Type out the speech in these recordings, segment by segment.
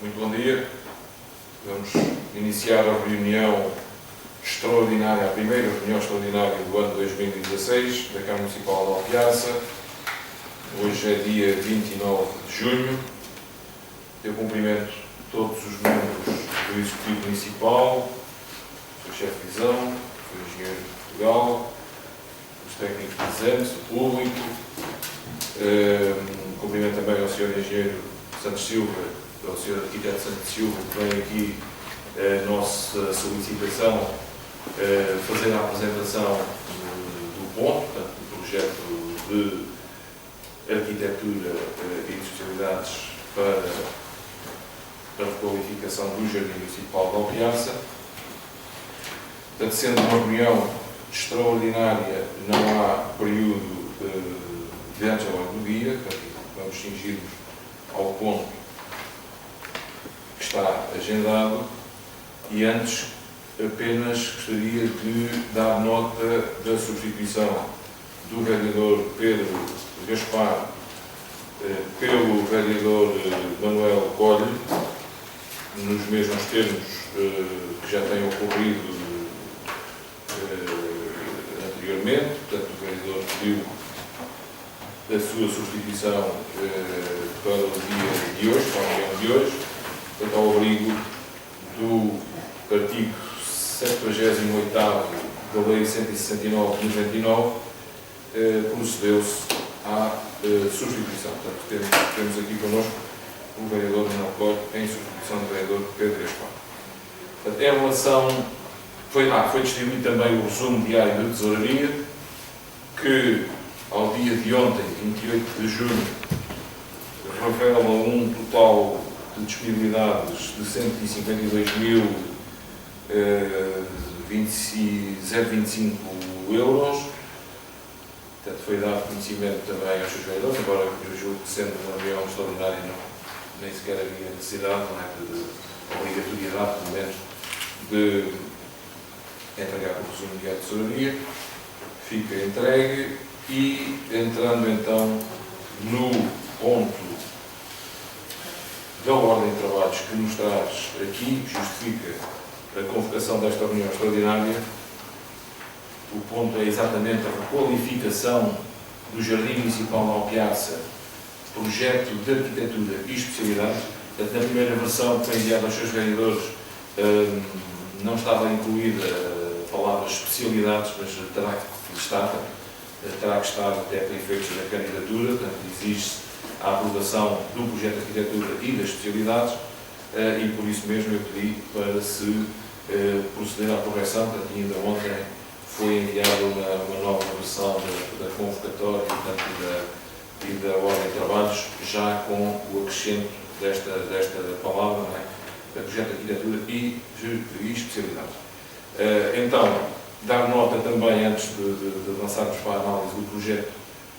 Muito bom dia. Vamos iniciar a reunião extraordinária, a primeira reunião extraordinária do ano 2016 da Câmara Municipal de Alpiaça. Hoje é dia 29 de junho. Eu cumprimento todos os membros do Executivo Municipal, o chefe de divisão, o engenheiro de Portugal, os técnicos presentes, o público. Cumprimento também ao Sr. Engenheiro Santos Silva, ao Sr. Arquiteto Santos Silva, que vem aqui a nossa solicitação fazer a apresentação do ponto, portanto, do projeto de arquitetura e de especialidades para a requalificação do Jardim Municipal de Alpiaça. Portanto, sendo uma reunião extraordinária, não há período de antes ou do dia, portanto, vamos cingir-nos ao ponto que está agendado e antes apenas gostaria de dar nota da substituição do vereador Pedro Gaspar pelo vereador Manuel Colho, nos mesmos termos que já têm ocorrido anteriormente. Portanto, o vereador pediu a sua substituição para o dia de hoje, para a reunião de hoje, portanto, ao abrigo do artigo 78º da Lei 169 de 99, procedeu-se à substituição. Portanto, temos aqui connosco o vereador Manuel Colho em substituição do vereador Pedro Gaspar. Portanto, em relação... Foi distribuído também o resumo diário da tesouraria, que ao dia de ontem, 28 de junho, revela um total de disponibilidades de 152.025 euros. Portanto, foi dado conhecimento também aos seus vereadores, embora eu julgo que, sendo uma reunião extraordinária, nem sequer havia necessidade, de obrigatoriedade, pelo menos, de entregar o resumo diário de tesouraria. Fica entregue e, entrando então no ponto da ordem de trabalhos que nos traz aqui, justifica a convocação desta reunião extraordinária, o ponto é exatamente a requalificação do Jardim Municipal de Alpiaça, projeto de arquitetura e especialidades. Portanto, na primeira versão que foi enviada aos seus vereadores não estava incluída a palavra especialidades, mas terá que estar até para efeitos da candidatura. Portanto, exige-se a aprovação do projeto de arquitetura e das especialidades, e por isso mesmo eu pedi para se proceder à correção. Portanto, ainda ontem foi enviada uma nova versão da convocatória, portanto, e da ordem de trabalhos, já com o acrescento desta palavra, não é? Projeto de arquitetura e especialidades. Então, dar nota também, antes de avançarmos para a análise do projeto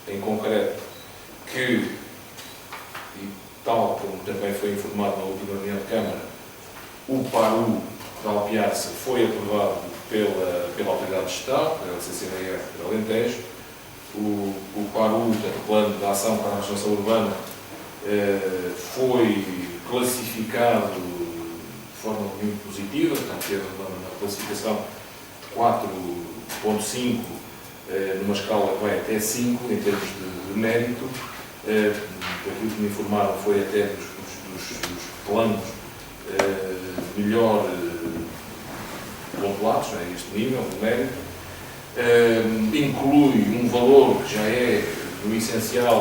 em concreto, que, e tal como também foi informado na última reunião de Câmara, o PARU da Alpiaça foi aprovado pela Autoridade de Estado, pela CCDR de Alentejo. O PARU, portanto, o Plano de Ação para a Regeneração Urbana, foi classificado de forma muito positiva, portanto, teve uma classificação 4.5, numa escala que vai até 5 em termos de mérito. Aquilo que me informaram foi até dos planos melhor pontuados, a este nível de mérito. Inclui um valor que já é, no essencial,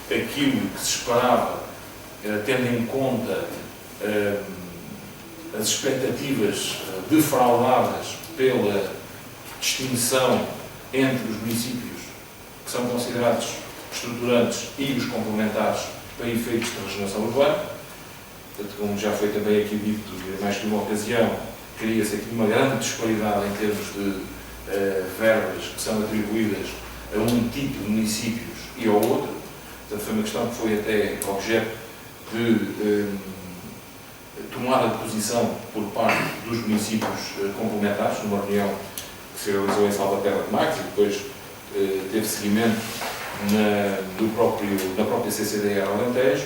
aquilo que se esperava, tendo em conta as expectativas defraudadas pela distinção entre os municípios que são considerados estruturantes e os complementares para efeitos de regeneração urbana. Portanto, como já foi também aqui dito em mais que uma ocasião, cria-se aqui uma grande disparidade em termos de verbas que são atribuídas a um tipo de municípios e ao outro. Portanto, foi uma questão que foi até objeto de tomada de posição por parte dos municípios complementares, numa reunião que se realizou em Salvaterra de Marques e depois teve seguimento na própria CCDR Alentejo.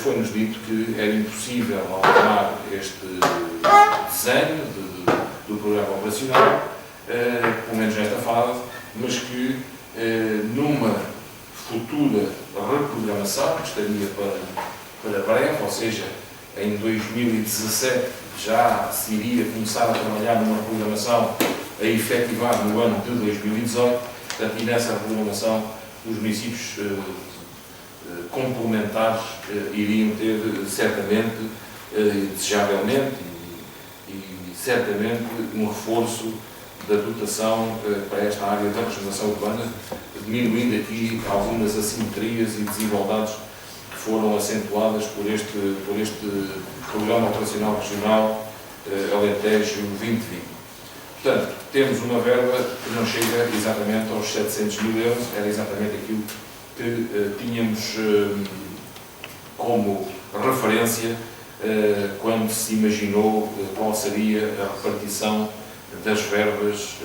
foi-nos dito que era impossível alterar este desenho do programa operacional, pelo menos nesta fase, mas que numa futura reprogramação, que estaria para breve, ou seja, em 2017 já se iria começar a trabalhar numa programação a efetivar no ano de 2018, portanto, e nessa programação os municípios complementares iriam ter certamente, desejavelmente e certamente um reforço da dotação para esta área da regeneração urbana, diminuindo aqui algumas assimetrias e desigualdades que foram acentuadas por este Programa Operacional Regional Alentejo 2020. Portanto, temos uma verba que não chega exatamente aos 700 mil euros, era exatamente aquilo que tínhamos como referência quando se imaginou qual seria a repartição das verbas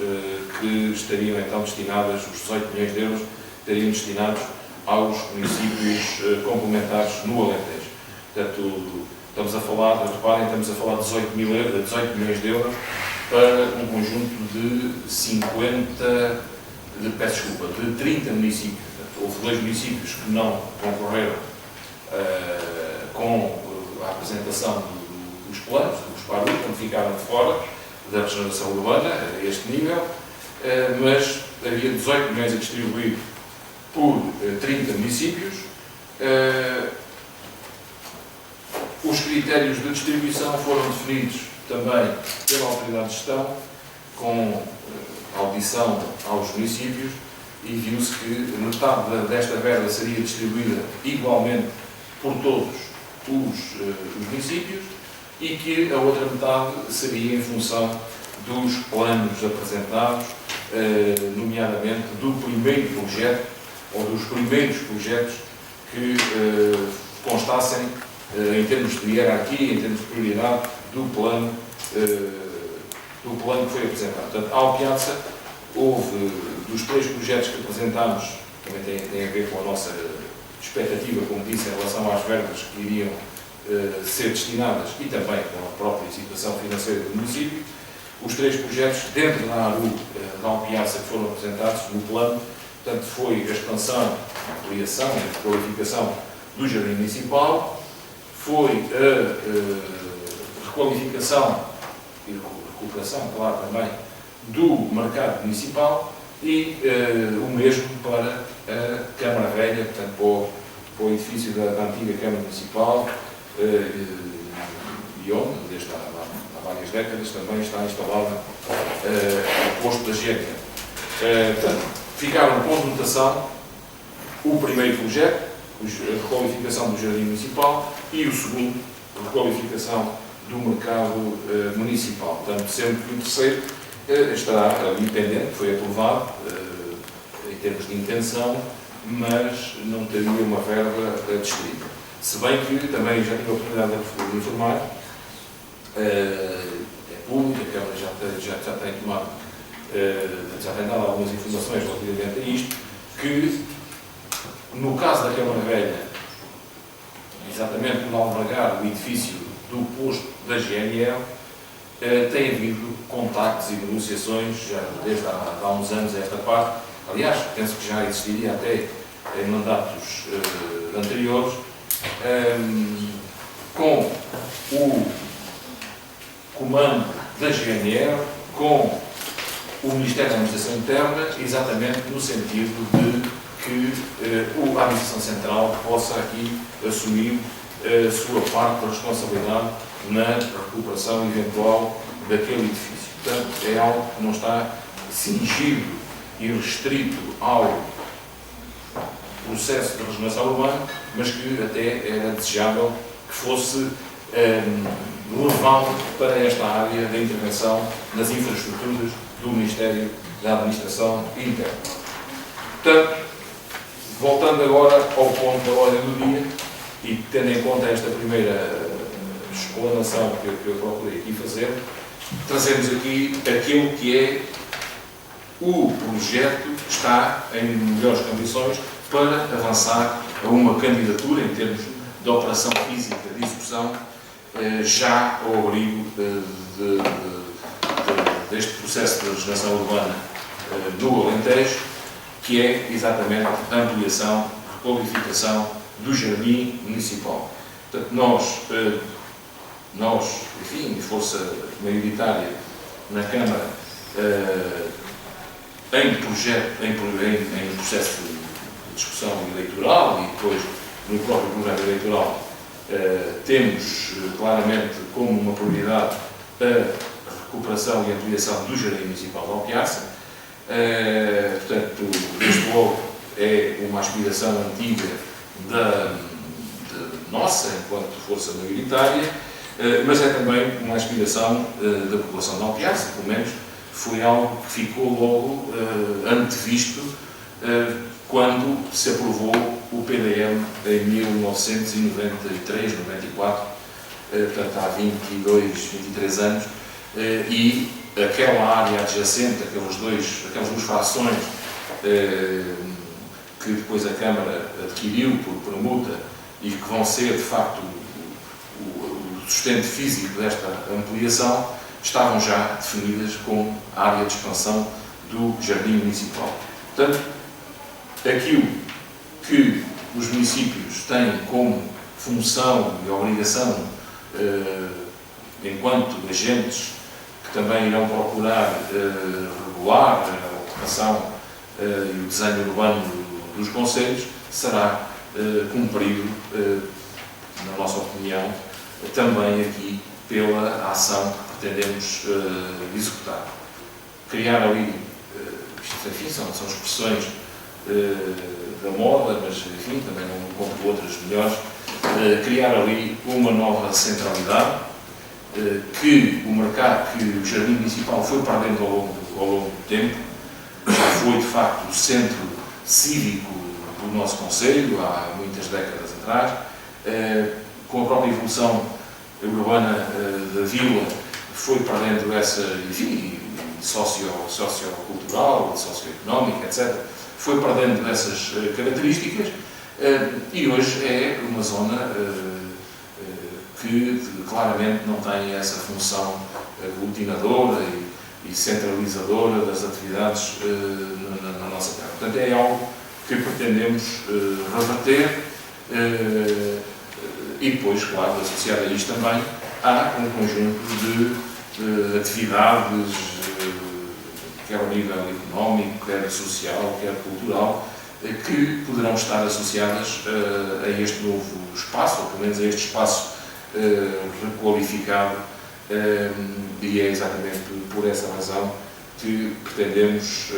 que estariam então destinadas, os 18 milhões de euros, estariam destinados aos municípios complementares no Alentejo. Portanto, estamos a falar, reparem, estamos a falar de 18 milhões de euros para um conjunto de 30 municípios. Portanto, houve 2 municípios que não concorreram com a apresentação dos planos, dos PARUs, portanto ficaram de fora da regeneração urbana, a este nível, mas havia 18 milhões a distribuir por 30 municípios. Os critérios de distribuição foram definidos também pela Autoridade de Gestão, com audição aos municípios, e viu-se que metade desta verba seria distribuída igualmente por todos os municípios e que a outra metade seria em função dos planos apresentados, nomeadamente do primeiro projeto ou dos primeiros projetos que constassem em termos de hierarquia, em termos de prioridade do plano que foi apresentado. Portanto, ao Piazza, houve dos 3 projetos que apresentámos, também tem a ver com a nossa expectativa, como disse, em relação às verbas que iriam ser destinadas e também com a própria situação financeira do município. Os 3 projetos dentro da ARU da Alpiaça que foram apresentados no plano, portanto, foi a expansão, a ampliação e a requalificação do jardim municipal, foi a requalificação e recuperação, claro, também do mercado municipal e o mesmo para a Câmara Velha, portanto, para o edifício da antiga Câmara Municipal, e onde, desde há várias décadas, também está instalado o posto da GECA. Portanto, ficaram com dotação o primeiro projeto, a requalificação do Jardim Municipal, e o segundo, a requalificação do mercado municipal. Portanto, sendo que o terceiro estará ali pendente, foi aprovado em termos de intenção, mas não teria uma verba distrita. Se bem que também já tive a oportunidade de informar, é público, a Câmara já tem tomado, já tem dado algumas informações relativamente a isto, que no caso da Câmara Velha, exatamente por albergar o edifício do posto da GNL, tem havido contactos e negociações já desde há uns anos a esta parte. Aliás, penso que já existiria até em mandatos anteriores, com o comando da GNL, com o Ministério da Administração Interna, exatamente no sentido de que a Administração Central possa aqui assumir a sua parte da responsabilidade na recuperação eventual daquele edifício. Portanto, é algo que não está cingido e restrito ao processo de regeneração urbana, mas que até era desejável que fosse levado para esta área da intervenção nas infraestruturas do Ministério da Administração Interna. Portanto, voltando agora ao ponto da ordem do dia, e tendo em conta esta primeira explanação que eu procurei aqui fazer, trazemos aqui aquilo que é o projeto que está em melhores condições para avançar a uma candidatura em termos da operação física de execução, já ao abrigo deste processo de regeneração urbana no Alentejo, que é exatamente a ampliação, requalificação do jardim municipal. Portanto, nós, enfim, força maioritária na Câmara, em processo de discussão eleitoral e depois no próprio programa eleitoral, temos claramente como uma prioridade a recuperação e ampliação do Jardim Municipal de Alpiarça. Portanto, desde logo é uma aspiração antiga nossa, enquanto força maioritária, mas é também uma aspiração da população de Alpiarça, pelo menos foi algo que ficou logo antevisto quando se aprovou o PDM em 1993, 94, portanto há 22, 23 anos, e aquela área adjacente, aquelas duas frações que depois a Câmara adquiriu por permuta e que vão ser, de facto, o sustento físico desta ampliação, estavam já definidas como área de expansão do Jardim Municipal. Portanto, aquilo que os municípios têm como função e obrigação, enquanto agentes que também irão procurar regular a ocupação e o desenho urbano dos concelhos, será cumprido, na nossa opinião, também aqui pela ação que pretendemos executar. Criar ali, enfim, são expressões da moda, mas enfim, também não encontro outras melhores, criar ali uma nova centralidade que o Jardim Municipal foi perdendo ao longo do tempo, já foi de facto o centro cívico do nosso concelho há muitas décadas atrás, com a própria evolução urbana da vila foi perdendo essa, enfim, sociocultural, socioeconómica, etc., foi perdendo essas características e hoje é uma zona que claramente não tem essa função aglutinadora e centralizadora das atividades na nossa terra. Portanto, é algo que pretendemos reverter e depois, claro, associado a isto também, há um conjunto de atividades, quer ao nível económico, quer social, quer cultural, que poderão estar associadas a este novo espaço, ou pelo menos a este espaço requalificado, e é exatamente por essa razão que pretendemos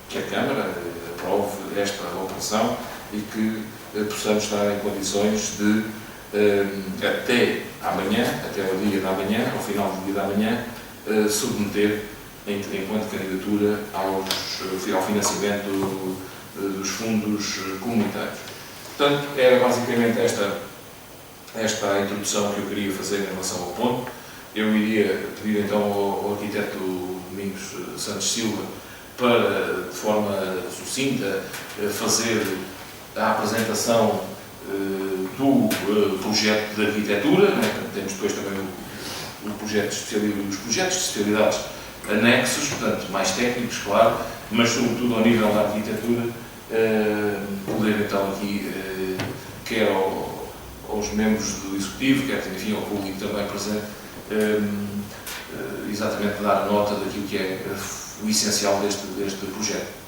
que a Câmara aprove esta operação e que possamos estar em condições de, até amanhã, até o dia da manhã, ao final do dia da manhã, submeter enquanto candidatura ao financiamento dos fundos comunitários. Portanto, era basicamente esta a introdução que eu queria fazer em relação ao ponto. Eu iria pedir então ao arquiteto Domingos Santos Silva para, de forma sucinta, fazer a apresentação do projeto de arquitetura, né? Temos depois também os projetos de especialidades anexos, portanto, mais técnicos, claro, mas sobretudo ao nível da arquitetura, poder então aqui, quer aos membros do Executivo, quer enfim ao público também presente, exatamente dar nota daquilo que é o essencial deste projeto.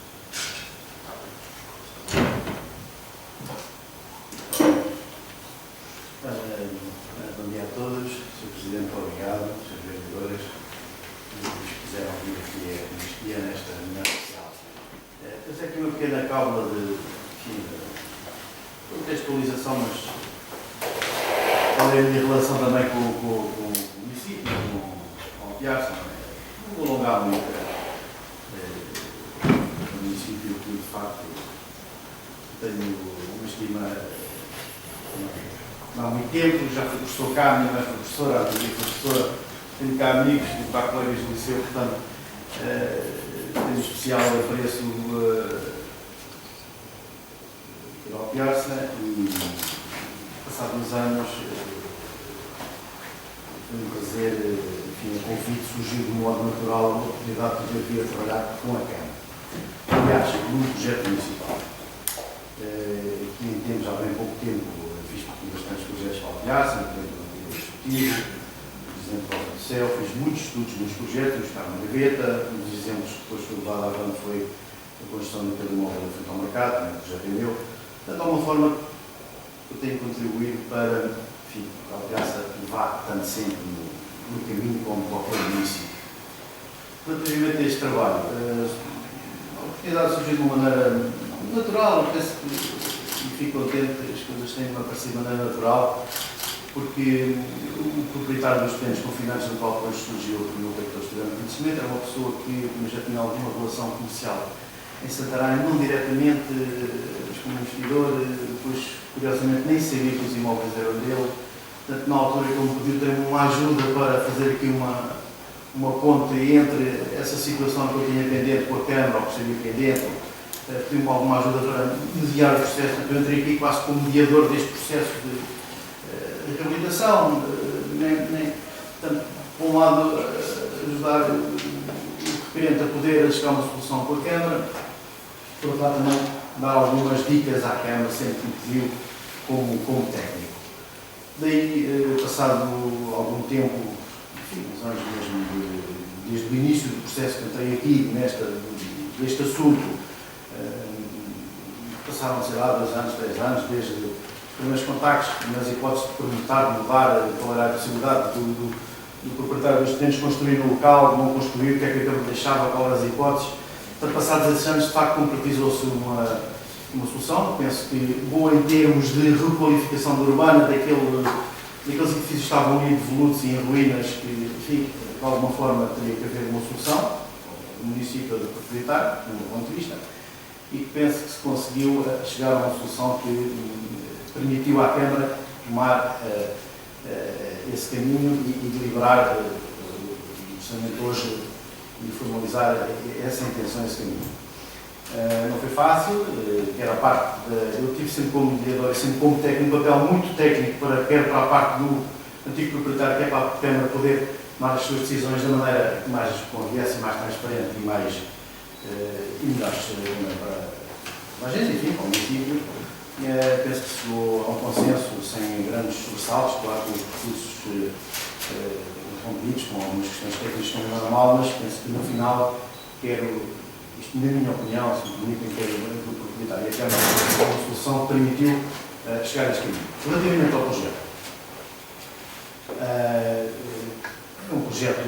Bom dia a todos, Sr. Presidente, obrigado, Srs. Vereadores, que quiseram vir aqui nesta reunião especial. Temos aqui uma pequena cábula de contextualização, mas qual é a minha relação também com o município, com a Alpiarça. Não vou alongar muito. O município que, de facto, tenho uma estima há muito tempo, já fui professor cá, minha mãe foi professora, a minha foi professora, tenho cá amigos, tenho cá colegas do liceu, portanto, tenho especial apreço por Alpiarça e passados uns anos, foi um prazer, enfim, o convite surgiu de modo natural a oportunidade de poder vir a trabalhar com a Câmara. Aliás, num projeto municipal. Aqui em tempos, há bem pouco tempo, fiz bastantes projetos para a Piaça, discutido, por exemplo, para o céu, fiz muitos estudos nos projetos, está na gaveta, um dos exemplos que depois foi levado à banda foi a construção do telemóvel em frente ao mercado, também o projeto é meu. Portanto, há uma forma que eu tenho contribuído para, enfim, a Piaça vá tanto sempre no caminho como qualquer município. Relativamente a este trabalho, a oportunidade surgiu de uma maneira natural, eu penso que fico contente que as coisas tenham aparecido de maneira natural, porque o proprietário dos terrenos confinantes do qual depois surgiu o primeiro que todos tiveram conhecimento era uma pessoa que já tinha alguma relação comercial em Santarém, não diretamente, mas como investidor, depois curiosamente nem sabia que os imóveis eram dele, portanto na altura que ele me pediu ter uma ajuda para fazer aqui uma ponte entre essa situação que eu tinha pendente com a Câmara, ou que sabia pendente, pediu-me alguma ajuda para mediar o processo. Portanto, eu entrei aqui quase como mediador deste processo de reabilitação, portanto, por um lado, ajudar o requerente a poder chegar a uma solução com a Câmara, por outro lado, também dar algumas dicas à Câmara, sempre que me pediu, como técnico. Daí, passado algum tempo, enfim, uns anos mesmo, desde o início do processo que entrei aqui, deste assunto, passaram, sei lá, 2 anos, 3 anos, desde os primeiros contactos, nas hipóteses de perguntar, mudar, qual era a possibilidade do proprietário dos terrenos construir no local, não construir, o que é que a Câmara deixava, qual eram as hipóteses. Portanto, passados esses anos, de facto, concretizou-se uma solução, penso que boa em termos de requalificação da urbana, daqueles edifícios que estavam ali devolutos e em ruínas, que, enfim, de alguma forma teria que haver uma solução, o município de proprietário, do meu ponto de vista, e que penso que se conseguiu chegar a uma solução que permitiu à Câmara tomar esse caminho e deliberar, justamente hoje, e formalizar essa intenção, esse caminho. Não foi fácil, que era a parte eu tive sempre como mediador, sempre como técnico, um papel muito técnico, quer para a parte do antigo proprietário, quer para a Câmara poder tomar as suas decisões da maneira que mais conviesse, mais transparente e mais melhores para a gente, enfim, para o município. Penso que se chegou a um consenso sem grandes sobressaltos, claro, com os recursos rompidos, com algumas questões técnicas que não eram mal, mas penso que no final quero, isto na minha opinião, se me permitem, quero do proprietário e a Câmara, uma solução que permitiu chegar a este caminho. Relativamente ao projeto. É um projeto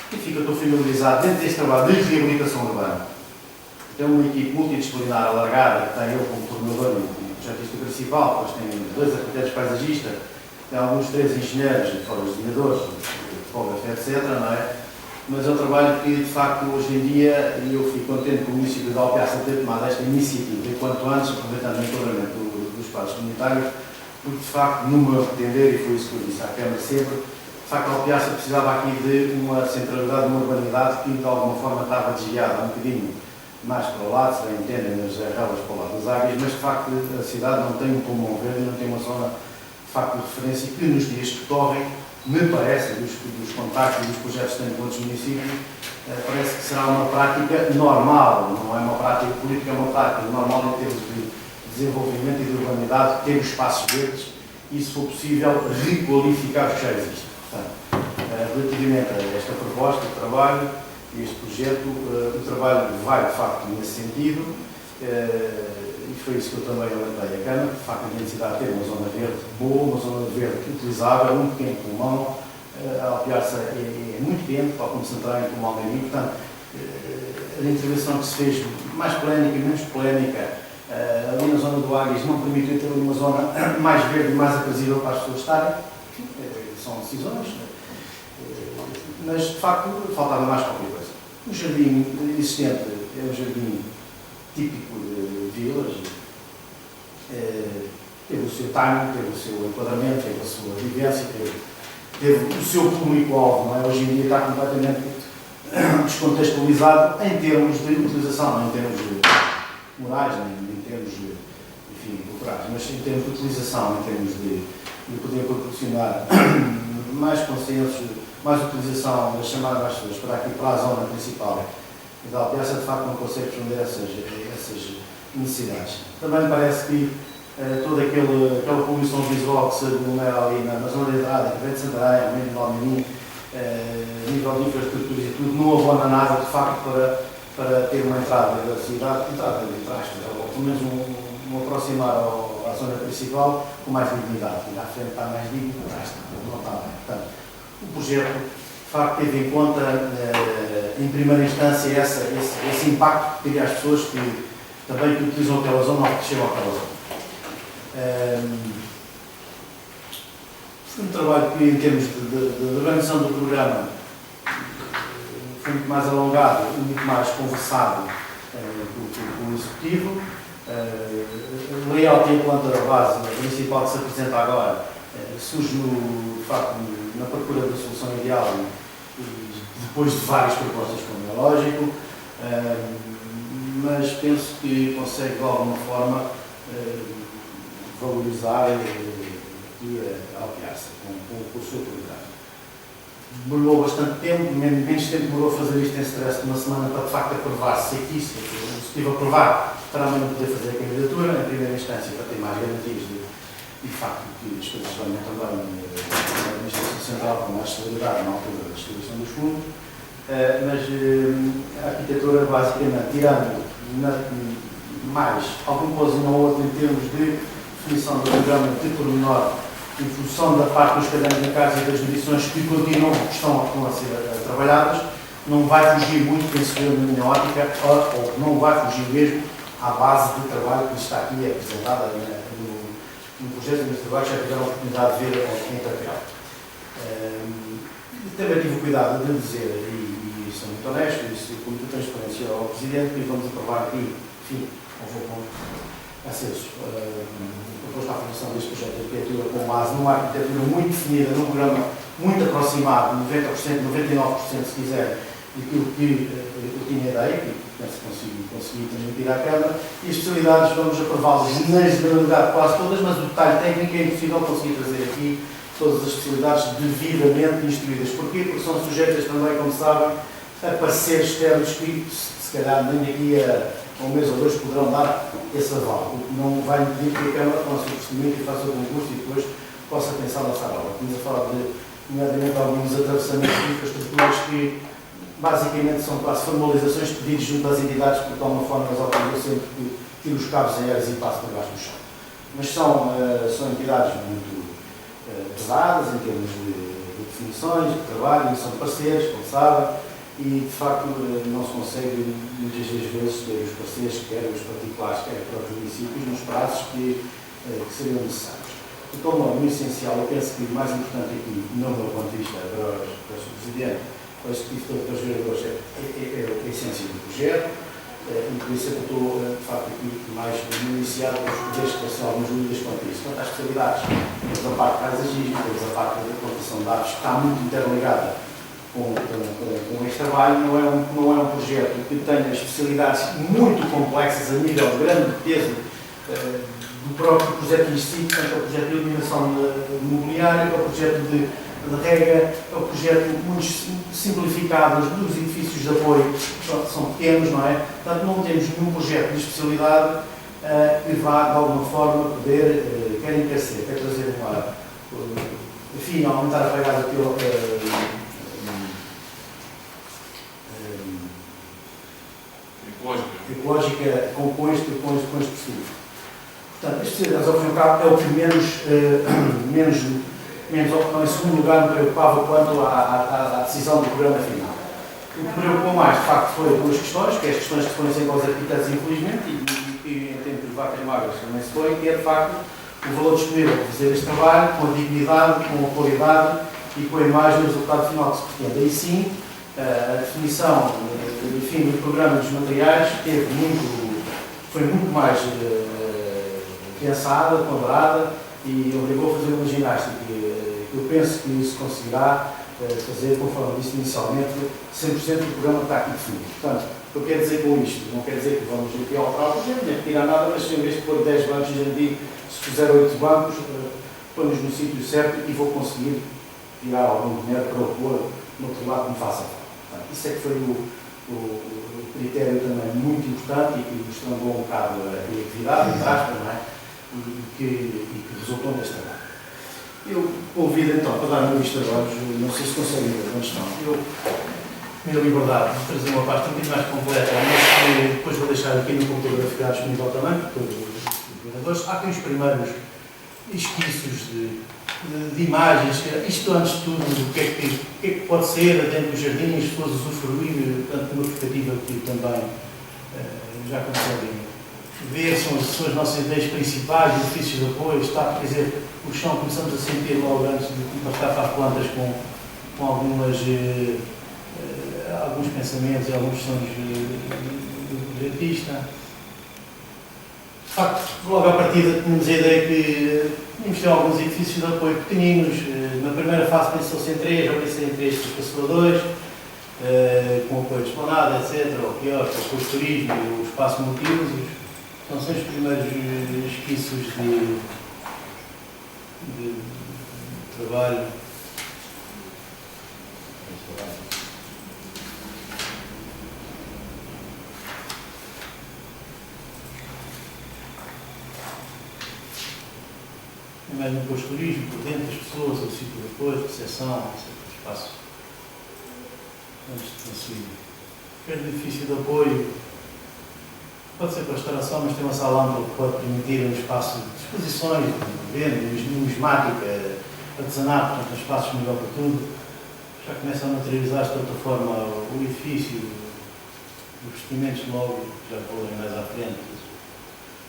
que fica, estou familiarizado dentro deste trabalho de reabilitação urbana. Tem uma equipe multidisciplinar alargada, que tem eu como coordenador e projetista principal, depois tem 2 arquitetos paisagistas, tem alguns 3 engenheiros, fora os desenhadores, topógrafos, etc. Não é? Mas é um trabalho que, de facto, hoje em dia, e eu fico contente com o município de Alpiaça ter tomado esta iniciativa, enquanto antes, aproveitando o enquadramento dos espaços comunitários, porque, de facto, no meu entender, e foi isso que eu disse à Câmara sempre, de facto, a Alpiaça precisava aqui de uma centralidade, uma urbanidade que, de alguma forma, estava desviada um bocadinho mais para o lado, se bem entendem, nas relas para o lado das águas, mas, de facto, a cidade não tem um pulmão verde, não tem uma zona, de facto, de referência que, nos dias que correm, me parece, dos contactos e dos projetos que tenho com outros municípios, parece que será uma prática normal, não é uma prática política, é uma prática normal em termos de desenvolvimento e de urbanidade, ter os espaços verdes e, se for possível, requalificar os que já existem. Portanto, relativamente a esta proposta de trabalho, este projeto, o trabalho vai, de facto, nesse sentido, e foi isso que eu também alertei a Câmara, de facto, a necessidade de ter uma zona verde boa, uma zona verde utilizável, um pequeno pulmão. A Alpiaça é muito quente, tal como Santarém, como Almeirim, portanto, a intervenção que se fez, mais polémica e menos polémica, ali na zona do Águias, não permitiu ter uma zona mais verde e mais aprazível para as pessoas estarem. São decisões, mas, de facto, faltava mais qualquer coisa. O jardim existente é um jardim típico de vilas, teve o seu timing, teve o seu enquadramento, teve a sua vivência, teve o seu público-alvo, não é? Hoje em dia está completamente descontextualizado em termos de utilização, não em termos morais, nem em termos enfim, lucrais, mas em termos de utilização, em termos de poder proporcionar mais consenso, mais utilização das chamadas mais pessoas para aqui, para a zona principal da Alpiaça, de facto não consegue responder a essas necessidades. Também me parece que toda aquela poluição visual que se aglomera ali na zona de entrada, que vem de Santarém, ao meio do Almerim, a nível de infraestruturas e tudo, não abona nada, de facto, para ter uma entrada da cidade, ou pelo menos um aproximar à zona principal com mais dignidade. E à frente está mais digno, atrás não está bem. Portanto, o projeto, de facto, teve em conta, em primeira instância, esse impacto que teria às pessoas que também utilizam aquela zona ou que chegam àquela zona. Foi um trabalho que, em termos de organização do programa, foi muito mais alongado e muito mais conversado com o Executivo. O layout e a planta base principal que se apresenta agora surge, de facto, na procura da solução ideal e depois de várias propostas, como é lógico, mas penso que consegue, de alguma forma, valorizar e Alpiaça com o seu programa. Demorou bastante tempo, menos tempo demorou a fazer isto em stress de uma semana para de facto aprovar-se aqui, se o Executivo aprovar, para amanhã poder fazer a candidatura, em primeira instância para ter mais garantias de facto que as coisas venham também na Administração Central com mais celeridade na altura da distribuição dos fundos, mas a arquitetura basicamente, tirando mais algum coisa ou outro em termos de definição do programa de pormenor, em função da parte dos cadernos da casa e das medições que continuam, que estão a ser trabalhadas, não vai fugir muito, penso eu, na minha ótica, ou não vai fugir mesmo à base de trabalho que está aqui apresentada no projeto de trabalho, já tiveram a oportunidade de ver em papel. Também tive o cuidado de dizer, e sou muito honesto, e com muita transparência ao Presidente, que vamos aprovar aqui, enfim, com acesso proposto à aprovação deste projeto de arquitetura com base numa arquitetura muito definida, num programa muito aproximado, 90%, 99%, se quiser, daquilo que eu tinha ideia, e penso que consegui transmitir à Câmara, e as especialidades vamos aprová-las na generalidade quase todas, mas o detalhe técnico é impossível conseguir trazer aqui todas as especialidades devidamente instruídas. Porquê? Porque são sujeitas também, como sabem, a pareceres externos que, se calhar, nem aqui a um mês ou dois poderão dar esse aval. Não vai impedir que a Câmara lance o procedimento e faça o concurso e depois possa pensar lançar a obra. Estamos a falar de, nomeadamente, alguns atravessamentos de infraestruturas que, basicamente, são quase formalizações de pedidos junto às entidades, porque, de alguma forma, elas autorizam sempre que tire os cabos aéreos e passe por baixo do chão. Mas são entidades muito pesadas, em termos de definições, de trabalho, e são parceiros, como sabem, e de facto não se consegue muitas das vezes ter os parceiros, quer os particulares, quer para os municípios, nos prazos que seriam necessários. De tal modo, no essencial, eu penso que o mais importante aqui, no meu ponto de vista, para o Presidente, para o Executivo, para os vereadores, é a essência do projeto, e por isso é que eu estou, de facto, aqui mais iniciado para os poderes que são algumas dúvidas quanto a isso. Quanto às especialidades, temos a parte paisagismo, temos a parte da contação de dados, que está muito interligada com este trabalho. Não é um projeto que tenha especialidades muito complexas a nível de grande peso do próprio projeto em si, portanto, é o projeto de iluminação imobiliária, é o projeto de rega, é o projeto muito simplificado dos edifícios de apoio, que são pequenos, não é? Portanto, não temos nenhum projeto de especialidade que vá, de alguma forma, poder, quer encarecer, quer trazer enfim, aumentar a pegada ecológica com este perfil. Portanto, as especialidades, ao fim e ao cabo, é o que menos, não, em segundo lugar, me preocupava quanto à decisão do programa final. O que me preocupou mais, de facto, foi duas questões, que é as questões que se põem sempre aos arquitetos, infelizmente, e que em tempos de vacas magras também se põe, que é, de facto, o valor disponível para fazer este trabalho, com a dignidade, com a qualidade e com a imagem do resultado final que se pretende. Aí sim, a definição, enfim, do programa dos materiais foi muito mais pensada, ponderada, e obrigou a fazer uma ginástica que eu penso que se conseguirá fazer, conforme disse inicialmente, 100% do programa está aqui definido. Portanto, o que eu quero dizer com isto? Não quer dizer que vamos aqui alterar o projeto, nem retirar nada, mas em vez de pôr 10 bancos de jardim, se fizer 8 bancos, põe-nos no sítio certo e vou conseguir tirar algum dinheiro para o pôr no outro lado que me faça falta. Portanto, isso é que foi o critério também muito importante e que estrangulou um bocado a criatividade, entre aspas, não é? E que resultou neste trabalho. Eu convido então para dar uma vista de olhos, não sei se conseguem ver onde estão. Eu tenho a liberdade de trazer uma pasta um bocadinho mais completa, mas que depois vou deixar aqui no computador a ficar disponível também, para todos os vereadores. Há aqui os primeiros esquiços de imagens, isto antes de tudo, o que é que pode ser dentro dos jardins, as pessoas usufruir, portanto, uma perspectiva que também já conseguem ver, são as nossas ideias principais, edifícios de apoio, está, quer dizer, o chão começamos a sentir logo antes de impactar para as plantas com alguns pensamentos e alguns sonhos de artista. De facto, logo à partida tínhamos a ideia que tínhamos ter alguns edifícios de apoio pequeninos. Na primeira fase pensou-se em 3, eu pensei em 3 espaçadores, com apoio de esplanada, etc., o quiosque, o turismo, o espaço multiusos. São os primeiros esquiços de trabalho. Mesmo com o turismo, por dentro das pessoas, o sítio de apoio, de recepção, espaço antes de conseguir. Quer edifício de apoio, pode ser para restauração, mas tem uma sala ampla que pode permitir um espaço de exposições, de venda, numismática, artesanato, portanto, um espaço disponível para tudo. Já começa a materializar-se de outra forma o edifício, os vestimentos logo, já falarei mais à frente.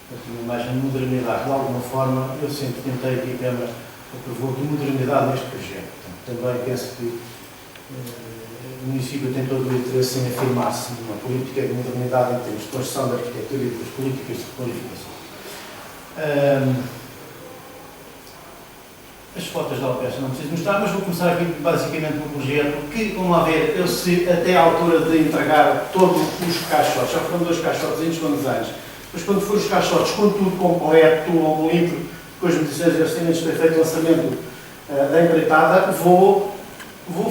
Uma imagem de modernidade, de alguma forma, eu sempre tentei que a Câmara aprovou de modernidade neste projeto. Portanto, também penso que o município tem todo o interesse em afirmar-se numa política de modernidade em termos de construção da arquitetura e das políticas de requalificação. As fotos da orquestra não preciso mostrar, mas vou começar aqui basicamente pelo projeto, que, vamos lá ver, eu se até à altura de entregar todos os caixotes, já foram 2 caixotes com desenhos, mas quando for os caixotes com tudo completo, um livro, depois me disseram os orçamentos ter feito o lançamento da empreitada, vou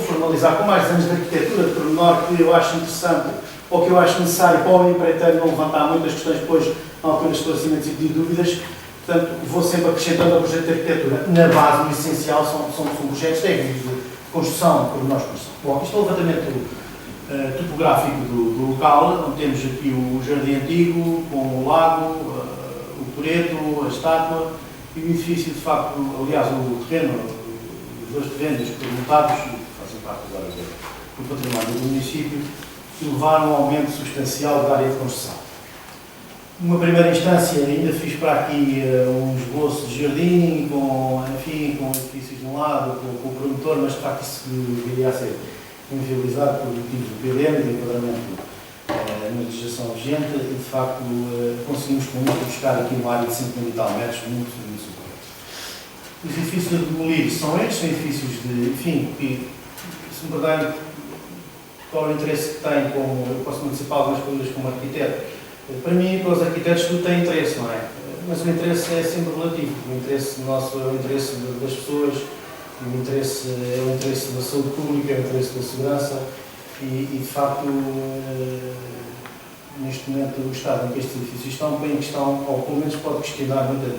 formalizar com mais desenhos de arquitetura de pormenor que eu acho interessante ou que eu acho necessário para o empreiteiro não levantar muitas questões depois na altura de esclarecimentos e de dúvidas. Portanto, vou sempre acrescentando ao projeto de arquitetura. Na base, o essencial são projetos técnicos de construção, pormenores de construção. Bom, isto é o levantamento topográfico do local, onde temos aqui o jardim antigo, com o lago, o coreto, a estátua e o edifício, de facto, aliás, o terreno, os 2 terrenos permutados, fazem parte agora do património do município, que levaram a um aumento substancial da área de construção. Numa primeira instância, ainda fiz para aqui um esboço de jardim, com edifícios de um lado, com o promotor, mas de facto isso viria a ser inviabilizado por motivos do PLM, de enquadramento na legislação vigente, e de facto conseguimos com isto buscar aqui uma área de 5 mil e tal metros, muito superior. Os edifícios a demolir são estes, são edifícios de, enfim, que, se me perguntarem qual é o interesse que tem, como eu posso participar algumas coisas como arquiteto. Para mim, para os arquitetos, tudo tem interesse, não é? Mas o interesse é sempre relativo. O interesse nosso é o interesse das pessoas, o interesse é o interesse da saúde pública, é o interesse da segurança e de facto, neste momento, o estado em que estes edifícios estão, põe em questão, ou pelo menos pode questionar muitas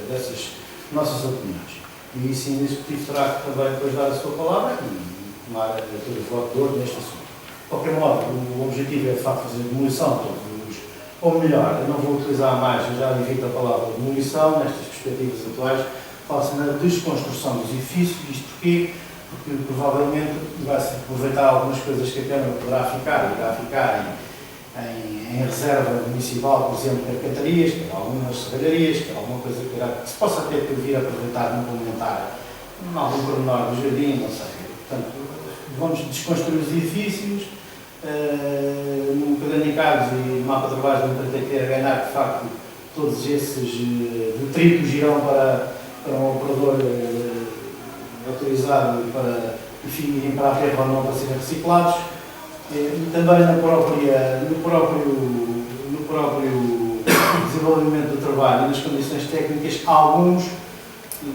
dessas nossas opiniões. E sim, o Executivo terá que também depois dar a sua palavra e tomar todo o voto de ordem neste assunto. De qualquer modo, o objetivo é de facto fazer a demolição de todos. Ou melhor, eu não vou utilizar mais, eu já evito a palavra demolição, nestas perspectivas atuais, fala-se na desconstrução dos edifícios. Isto porquê? Porque provavelmente vai-se aproveitar algumas coisas que a Câmara irá ficar em reserva municipal, por exemplo, carpintarias, algumas serralharias, alguma coisa que se possa até vir a aproveitar, complementar em algum pormenor do jardim, não sei. Portanto, vamos desconstruir os edifícios. No caderno de encargos e no mapa de trabalho da empreiteira ganhar, de facto, todos esses detritos irão para um operador autorizado para enfim, irem para a terra ou não para serem reciclados. E também no próprio desenvolvimento do trabalho e nas condições técnicas, alguns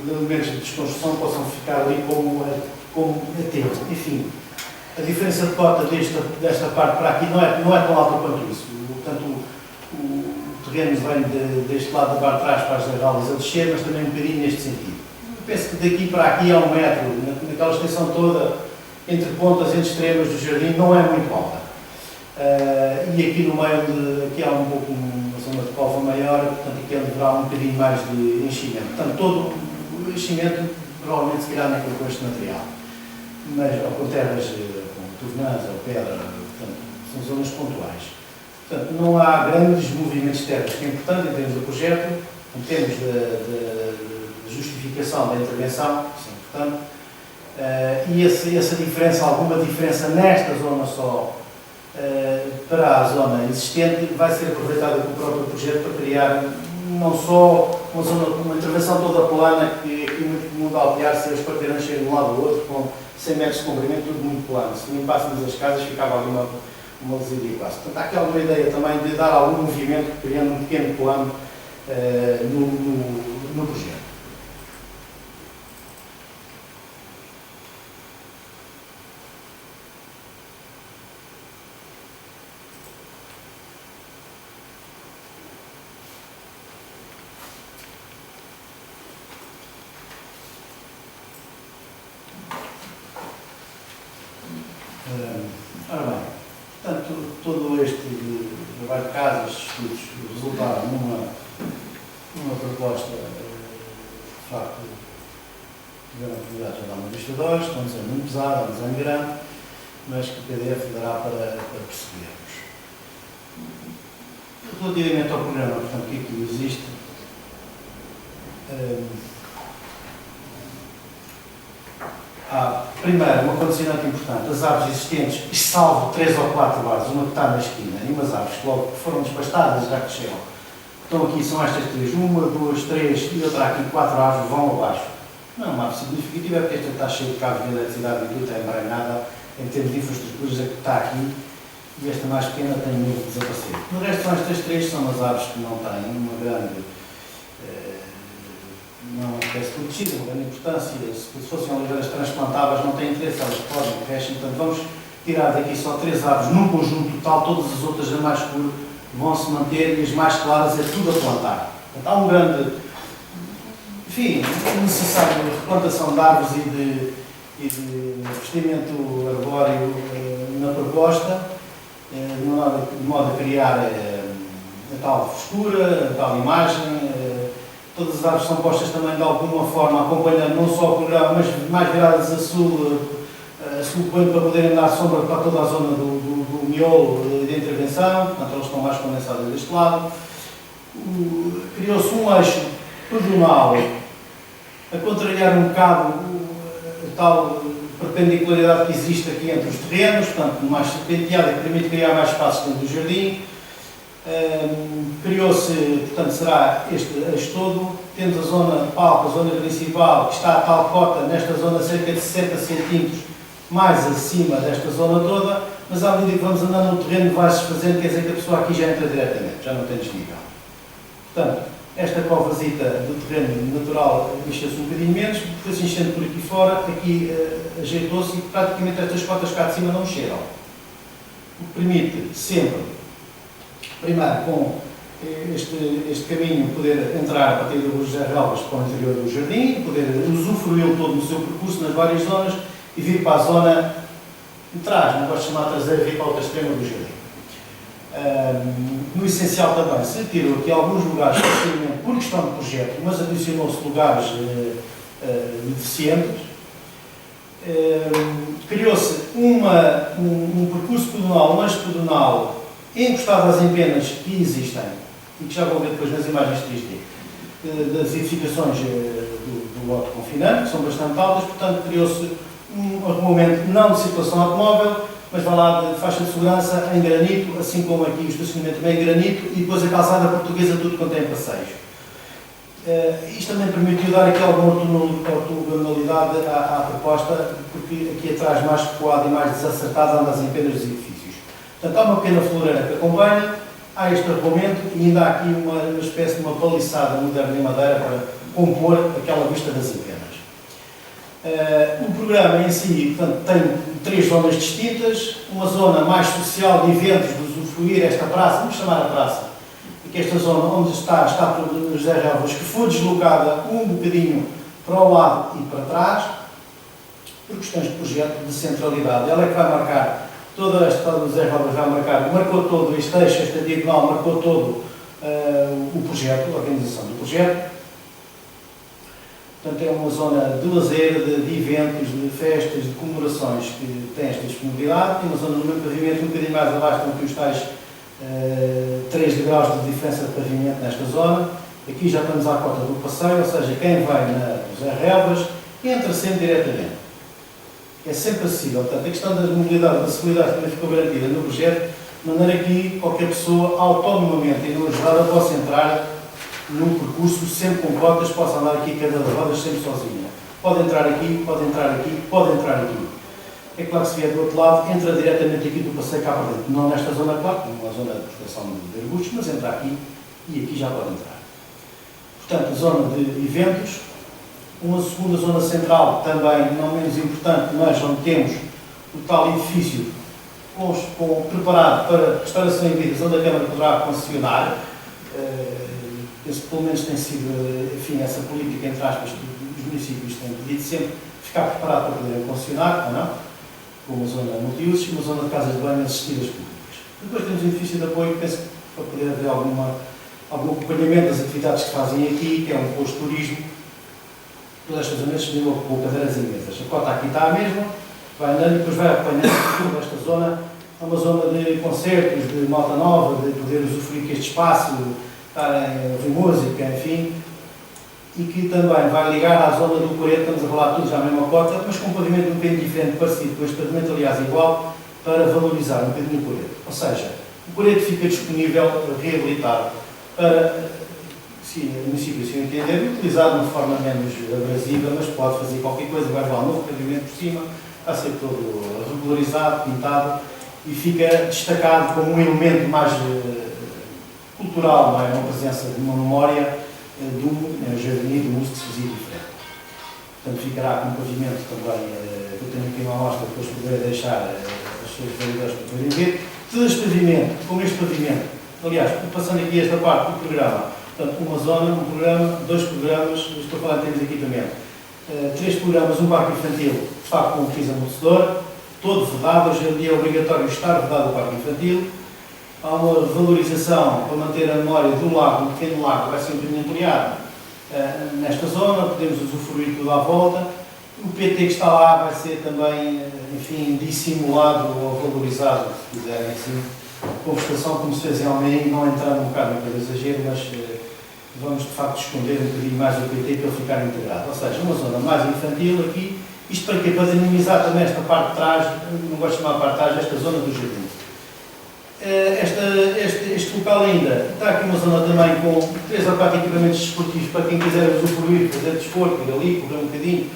elementos de desconstrução possam ficar ali como aterro. Enfim, a diferença de cota desta parte para aqui não é tão alta quanto isso. Portanto, o terreno vem deste lado da barra de trás para as garraldas a descer, mas também um bocadinho neste sentido. Eu penso que daqui para aqui há 1 metro, naquela extensão toda, entre pontas, entre extremas do jardim, não é muito alta. E aqui no meio, aqui há um pouco uma zona de cova maior, portanto aqui haverá um bocadinho mais de enchimento. Portanto, todo o enchimento provavelmente se irá naquele com este material. Mas, ou com terras, com tornãs ou pedra, portanto, são zonas pontuais. Portanto, não há grandes movimentos térmicos, que é importante em termos do projeto, em termos de justificação da intervenção, isso é importante. E essa diferença, alguma diferença nesta zona só, para a zona existente, vai ser aproveitada pelo próprio projeto para criar não só uma intervenção toda plana, que aqui muito comum de altear se os quarteirões chegam de um lado ao outro, com 100 metros de comprimento, tudo muito plano. Se limpássemos as casas, ficava ali uma residual quase. Portanto, há aqui alguma ideia também de dar algum movimento, criando um pequeno plano no projeto. Ora bem, portanto, todo este trabalho de casas, estudos, resultaram numa proposta, de facto, tiveram a oportunidade de dar uma vista de olhos, não desenho muito pesado, um desenho grande, mas que o PDF dará para percebermos. Relativamente ao programa, portanto, que aqui existe, há, primeiro, uma condicionante importante: as árvores existentes, salvo 3 ou 4 árvores, uma que está na esquina, e umas árvores que logo foram despastadas, já cresceram. Estão aqui, são estas 3, 1, 2, 3, e outra aqui, 4 árvores vão abaixo. Não é uma árvore significativa, é porque esta está cheia de cabos de eletricidade e tudo, está embranhada, em termos de infraestruturas, a que está aqui, e esta mais pequena tem medo de desaparecer. No resto, são estas 3, são as árvores que não têm uma grande. Não parece protegida, uma grande importância. Se fossem oliveiras transplantáveis, não têm interesse, elas podem, crescem. Portanto, vamos tirar daqui só 3 árvores num conjunto total, todas as outras, a mais escuro, vão se manter, e as mais claras é tudo a plantar. Portanto, há um grande, enfim, necessário de replantação de árvores e de investimento arbóreo na proposta, de modo a criar a tal frescura, a tal imagem. Todas as árvores são postas também de alguma forma, acompanhando não só o programa, mas mais viradas a sul poente, para poderem dar sombra para toda a zona do miolo de intervenção. Portanto, elas estão mais condensadas deste lado. Criou-se um eixo pedonal a contrariar um bocado a tal perpendicularidade que existe aqui entre os terrenos, portanto, mais serpenteada, que permite criar mais espaços dentro do jardim. Criou-se, portanto, será este eixo todo. Temos a zona de palco, a zona principal, que está a tal cota, nesta zona cerca de 60 cm mais acima desta zona toda, mas à medida que vamos andando no terreno vai-se fazendo, quer dizer que a pessoa aqui já entra diretamente, já não tem desnível. Portanto, esta covazita do terreno natural encheu-se um bocadinho menos, foi-se enchendo por aqui fora, aqui ajeitou-se e praticamente estas cotas cá de cima não encheram. O que permite sempre, primeiro, com este caminho, poder entrar a partir do José Relvas para o interior do jardim, poder usufruí-lo todo no seu percurso nas várias zonas e vir para a zona de trás, não gosto de chamar traseira, vir para a outra extrema do jardim. No essencial também, se tirou aqui alguns lugares, por questão de projeto, mas adicionou-se lugares deficientes. Criou-se um percurso pedonal, um eixo pedonal encostado às empenas que existem e que já vão ver depois nas imagens 3D das edificações do lote confinante, que são bastante altas, portanto criou-se um arrumamento não de circulação automóvel, mas vai lá de faixa de segurança em granito, assim como aqui o estacionamento também em granito, e depois a calçada portuguesa, tudo quanto tem passeios. Isto também permitiu dar aqui alguma ortogonalidade à proposta, porque que aqui atrás mais recuado e mais desacertado anda as empenas dos edifícios. Portanto, há uma pequena floreira que acompanha, há este arruamento e ainda há aqui uma espécie de uma paliçada moderna em madeira para compor aquela vista das empenas. O programa em si, portanto, tem 3 zonas distintas, uma zona mais social de eventos, de usufruir esta praça, vamos chamar a praça, que esta zona onde está a estátua de José Relvas, que foi deslocada um bocadinho para o lado e para trás, por questões de projeto de centralidade. Ela é que vai marcar toda esta estátua de José Relvas, marcou todo este eixo, esta diagonal, marcou todo o projeto, a organização do projeto. Portanto, é uma zona de lazer, de eventos, de festas, de comemorações que tem esta disponibilidade. Tem uma zona no mesmo pavimento, um bocadinho mais abaixo, com os tais 3 degraus de diferença de pavimento nesta zona. Aqui já estamos à cota do passeio, ou seja, quem vai na José Relvas entra sempre diretamente. É sempre acessível. Portanto, a questão da mobilidade e da seguridade também ficou garantida no projeto, de maneira que qualquer pessoa, autonomamente e não ajudada, possa entrar num percurso sempre com cotas, possa andar aqui cada das rodas sempre sozinha. Pode entrar aqui, pode entrar aqui, pode entrar aqui. É claro que se vier do outro lado, entra diretamente aqui do passeio cá para dentro. Não nesta zona, claro, uma zona de proteção de arbustos, mas entra aqui e aqui já pode entrar. Portanto, zona de eventos. Uma segunda zona central, também não menos importante, mas onde temos o tal edifício preparado para restauração em vidas, onde a Câmara poderá concessionar. Penso que pelo menos tem sido, enfim, essa política, entre aspas, que os municípios têm pedido sempre ficar preparado para poderem concessionar, ou não, com uma zona multiusos e uma zona de casas de banho assistidas públicas. Depois temos o edifício de apoio, penso que para poder haver algum acompanhamento das atividades que fazem aqui, que é um posto de turismo. Todas estas zonas se com cadeiras e mesas. A cota aqui está a mesma, vai andando e depois vai acompanhando toda esta zona. É uma zona de concertos, de malta nova, de poder usufruir este espaço, estarem a ouvir música, enfim, e que também vai ligar à zona do Coreto, estamos a falar todos à mesma cota, mas com um pavimento um bocadinho diferente, parecido com este pavimento, aliás, igual, para valorizar um bocadinho o Coreto. Ou seja, o Coreto fica disponível, reabilitado, para, se o município se entender, utilizado de uma forma menos abrasiva, mas pode fazer qualquer coisa, vai levar um novo pavimento por cima, vai ser todo regularizado, pintado, e fica destacado como um elemento mais cultural, não é? Uma presença de uma memória de um jardim, de um uso que se fazia diferente. Portanto, ficará com um pavimento também, que eu tenho aqui uma amostra, depois poderei deixar as suas validades para poderem ver. Todo este pavimento, como este pavimento, aliás, passando aqui esta parte do programa, portanto, uma zona, um programa, 2 programas, estou a falar em termos de equipamento, 3 programas, um parque infantil, de facto com um piso amortecedor, todo vedado, hoje em dia é obrigatório estar vedado o parque infantil. Há uma valorização para manter a memória do lago, um pequeno lago, vai ser um bocadinho ampliado nesta zona, podemos usufruir tudo à volta. O PT que está lá vai ser também, enfim, dissimulado ou valorizado, se quiserem assim, com vegetação como se fez em Almeida, não entrando um bocado naquele exagero, mas vamos de facto esconder um bocadinho mais o PT para ele ficar integrado. Ou seja, uma zona mais infantil aqui, isto para quê? Para dinamizar também esta parte de trás, não gosto de chamar a parte de trás, esta zona do jardim. Este local ainda, está aqui uma zona também com 3 ou 4 equipamentos desportivos para quem quiser usufruir, fazer desporto, ir ali, correr um bocadinho,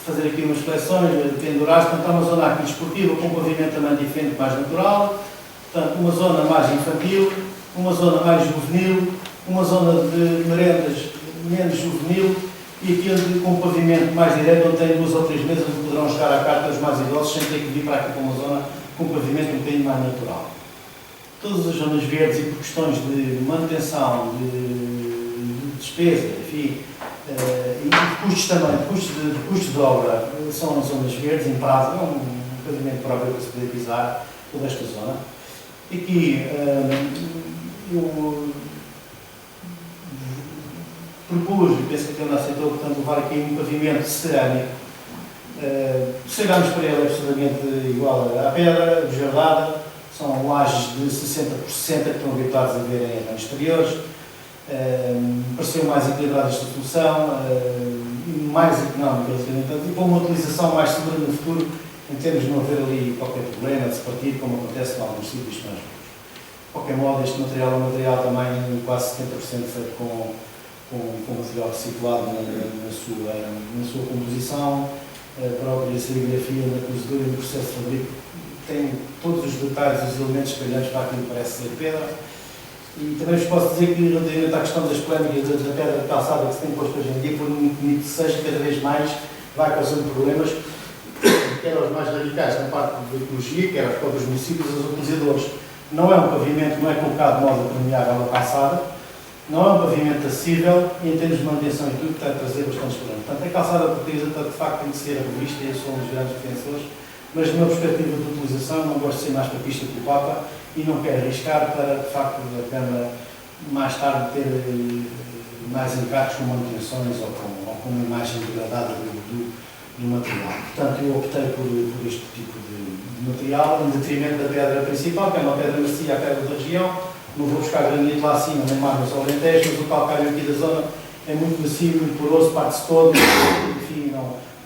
fazer aqui umas flexões, pendurar-se. Portanto, está uma zona aqui desportiva com um pavimento também diferente, mais natural. Portanto, uma zona mais infantil, uma zona mais juvenil, uma zona de merendas menos juvenil e aqui com um pavimento mais direto, onde tem 2 ou 3 mesas onde poderão jogar a carta os mais idosos sem ter que vir para aqui para uma zona com um pavimento um bocadinho mais natural. Todas as zonas verdes e por questões de manutenção, de despesa, enfim, e de custos também, de custos de obra, são as zonas verdes, em prazo, é um pavimento próprio para se poder pisar toda esta zona. E aqui eu propus, e penso que ele aceitou, portanto, levar aqui um pavimento cerâmico. Se olharmos para ele, é absolutamente igual à pedra, desjardada. São lajes de 60 por 60 que estão habituados a ver em arranjos exteriores. Pareceu mais equilibrada esta solução, mais económica, e com uma utilização mais segura no futuro, em termos de não haver ali qualquer problema de se partir, como acontece em alguns sítios que nós vemos. De qualquer modo, este material é um material também quase 70% feito com material reciclado na sua composição. a própria serigrafia na cozedura e no processo de fabrico tem todos os detalhes, os elementos espelhantes para aquilo que parece ser pedra. E também vos posso dizer que, relativamente à questão das polémicas da pedra de calçada que se tem posto hoje em dia, por muito bonito que seja, cada vez mais vai causando problemas, quer aos mais radicais na parte da ecologia, quer aos próprios municípios, aos utilizadores. Não é um pavimento, não é colocado de modo a permeável a calçada, não é um pavimento acessível e, em termos de manutenção e tudo, está a trazer bastantes problemas. Portanto, a calçada portuguesa, de facto, tem que ser revista e eu sou um dos grandes defensores, mas, de uma perspectiva de utilização, não gosto de ser mais papista que o Papa e não quero arriscar para, de facto, a Câmara mais tarde ter mais encargos com manutenções ou com uma imagem degradada do material. Portanto, eu optei por este tipo de material, em detrimento da pedra principal, que é uma pedra macia, a pedra da região. Não vou buscar granito lá acima, nem Marmos ou Alentejo, mas o calcário aqui da zona é muito macio, muito poroso, parte-se todo, enfim,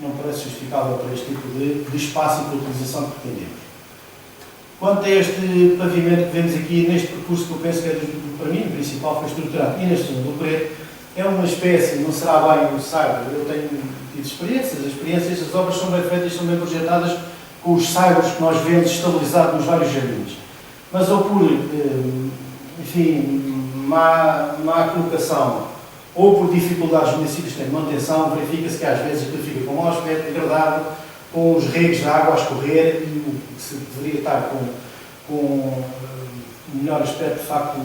não parece justificável para este tipo de espaço e para a utilização que pretendemos. Quanto a este pavimento que vemos aqui, neste percurso que eu penso que é, para mim, o principal foi estruturado, e neste segundo, do preto, é uma espécie, não será bem o saibro, eu tenho tido experiências, as obras são bem feitas, são bem projetadas com os saibros que nós vemos estabilizados nos vários jardins. Mas ou por, enfim, má colocação, ou por dificuldades dos municípios que têm manutenção, verifica-se que às vezes aquilo fica com mau aspecto, degradado, com os regos de água a escorrer, e o que se deveria estar com melhor aspecto, de facto,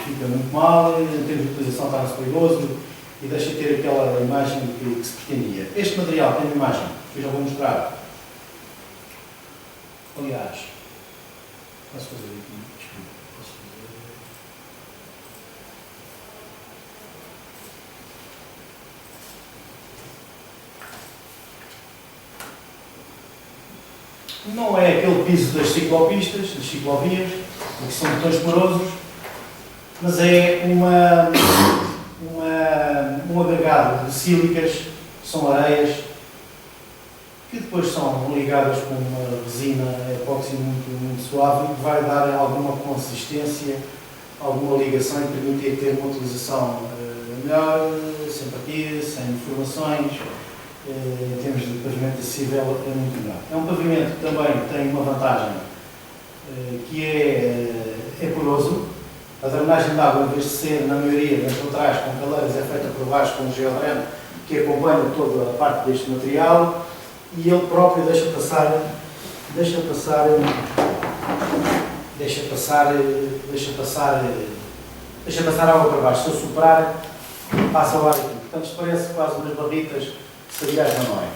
fica muito mal, em termos de utilização torna-se perigoso e deixa de ter aquela imagem que se pretendia. Este material tem uma imagem que eu já vou mostrar. Aliás, posso fazer aqui, desculpa, posso fazer. Não é aquele piso das ciclopistas, das ciclovias, que são botões porosos, mas é um agregado de sílicas, são areias, que depois são ligadas com uma resina epóxi muito suave e que vai dar alguma consistência, alguma ligação e permitir ter uma utilização melhor, sem partidas, sem deformações. Em termos de pavimento acessível, é muito melhor. É um pavimento que também tem uma vantagem, que é poroso. A drenagem de água, em vez de ser, na maioria, dentro de trás, com caleiras, é feita por baixo com um geodreno que acompanha toda a parte deste material e ele próprio deixa passar água para baixo. Se eu soprar, passa o ar aqui. Portanto, isto parece quase umas barritas de cereais, não é?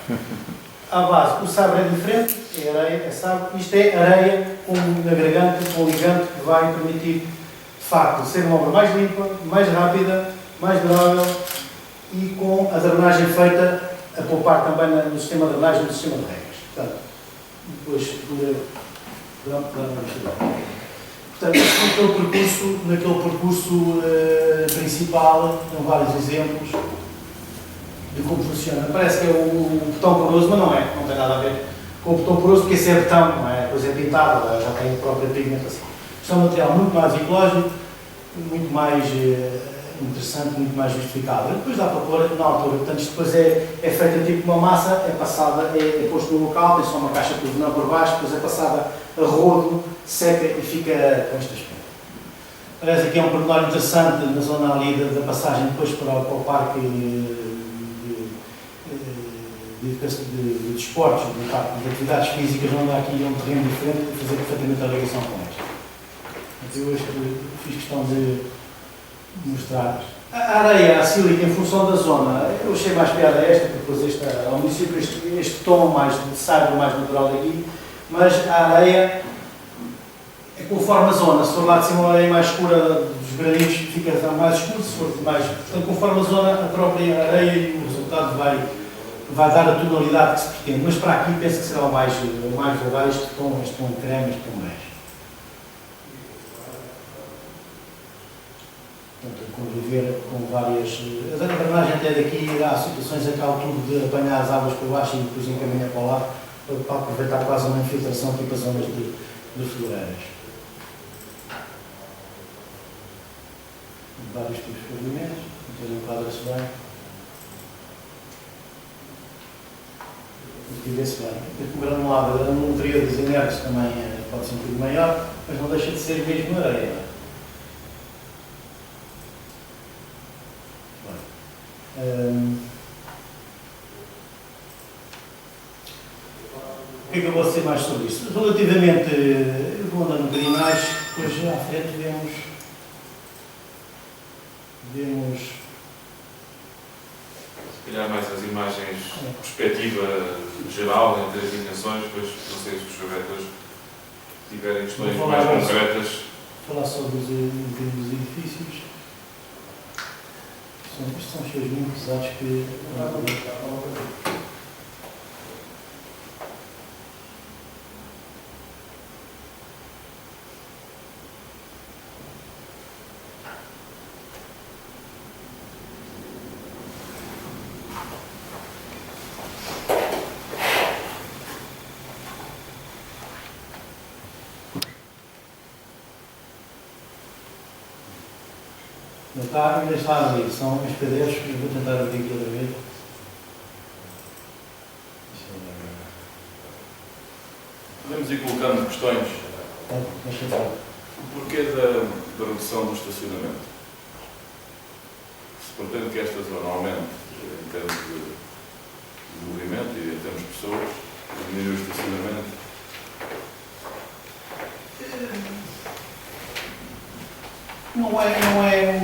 À base, o sabre é diferente, é areia, é sabre. Isto é areia com um agregante, com um ligante que vai permitir, de facto, ser uma obra mais limpa, mais rápida, mais durável e com a drenagem feita a poupar também no sistema de drenagem, no sistema de regras. Portanto, depois, portanto, naquele percurso principal, com vários exemplos de como funciona. Parece que é o botão poroso, mas não tem nada a ver com o botão poroso, porque esse é betão, não é? Depois é pintado, já tem a própria pigmentação. Isto é um material muito mais ecológico, muito mais interessante, muito mais justificável. Depois dá para pôr na altura, portanto, isto depois é feita tipo uma massa, é passada, é posto no local, tem só uma caixa de venão por baixo, depois é passada a rodo, seca e fica com este aspecto. Parece que é um pormenor interessante na zona ali da passagem depois para o parque de desportos, de atividades físicas, onde há aqui um terreno diferente para fazer perfeitamente a ligação com este. Eu hoje fiz questão de mostrar. A areia, a sílica, em função da zona, eu achei mais piada esta, porque depois ao município este tom mais de saibro, mais natural daqui, mas a areia é conforme a zona. Se for lá de cima uma areia mais escura dos granitos, fica mais escuro, se for mais. Portanto, conforme a zona, a própria areia e o resultado vai dar a tonalidade que se pretende. Mas para aqui penso que será o mais levar este tom creme, este tom bege. Portanto, conviver com várias. A drenagem até daqui há situações em que há o tubo de apanhar as águas por baixo e depois encaminhar para o lado, para aproveitar quase uma infiltração aqui para as zonas de floreiras. Vários tipos de pavimentos, então enquadra-se bem. e vê-se bem. O granulado, a granulometria dos inertes também pode ser um pouco maior, mas não deixa de ser mesmo areia. O que é que eu vou dizer mais sobre isto? Relativamente, eu vou andando um bocadinho mais, depois à frente vemos Se calhar mais as imagens, perspectiva geral, em três dimensões, depois não sei se os projetores tiverem questões Vou mais falar concretas. falar só dos edifícios. Estes são cheios muito pesados que. Ainda está ali, são os PDFs que eu vou tentar abrir aqui outra vez. Podemos ir colocando questões. Deixa eu ver. O porquê da redução do estacionamento? Se pretende que esta zona aumente em termos de movimento e em termos de pessoas, diminuir o estacionamento, O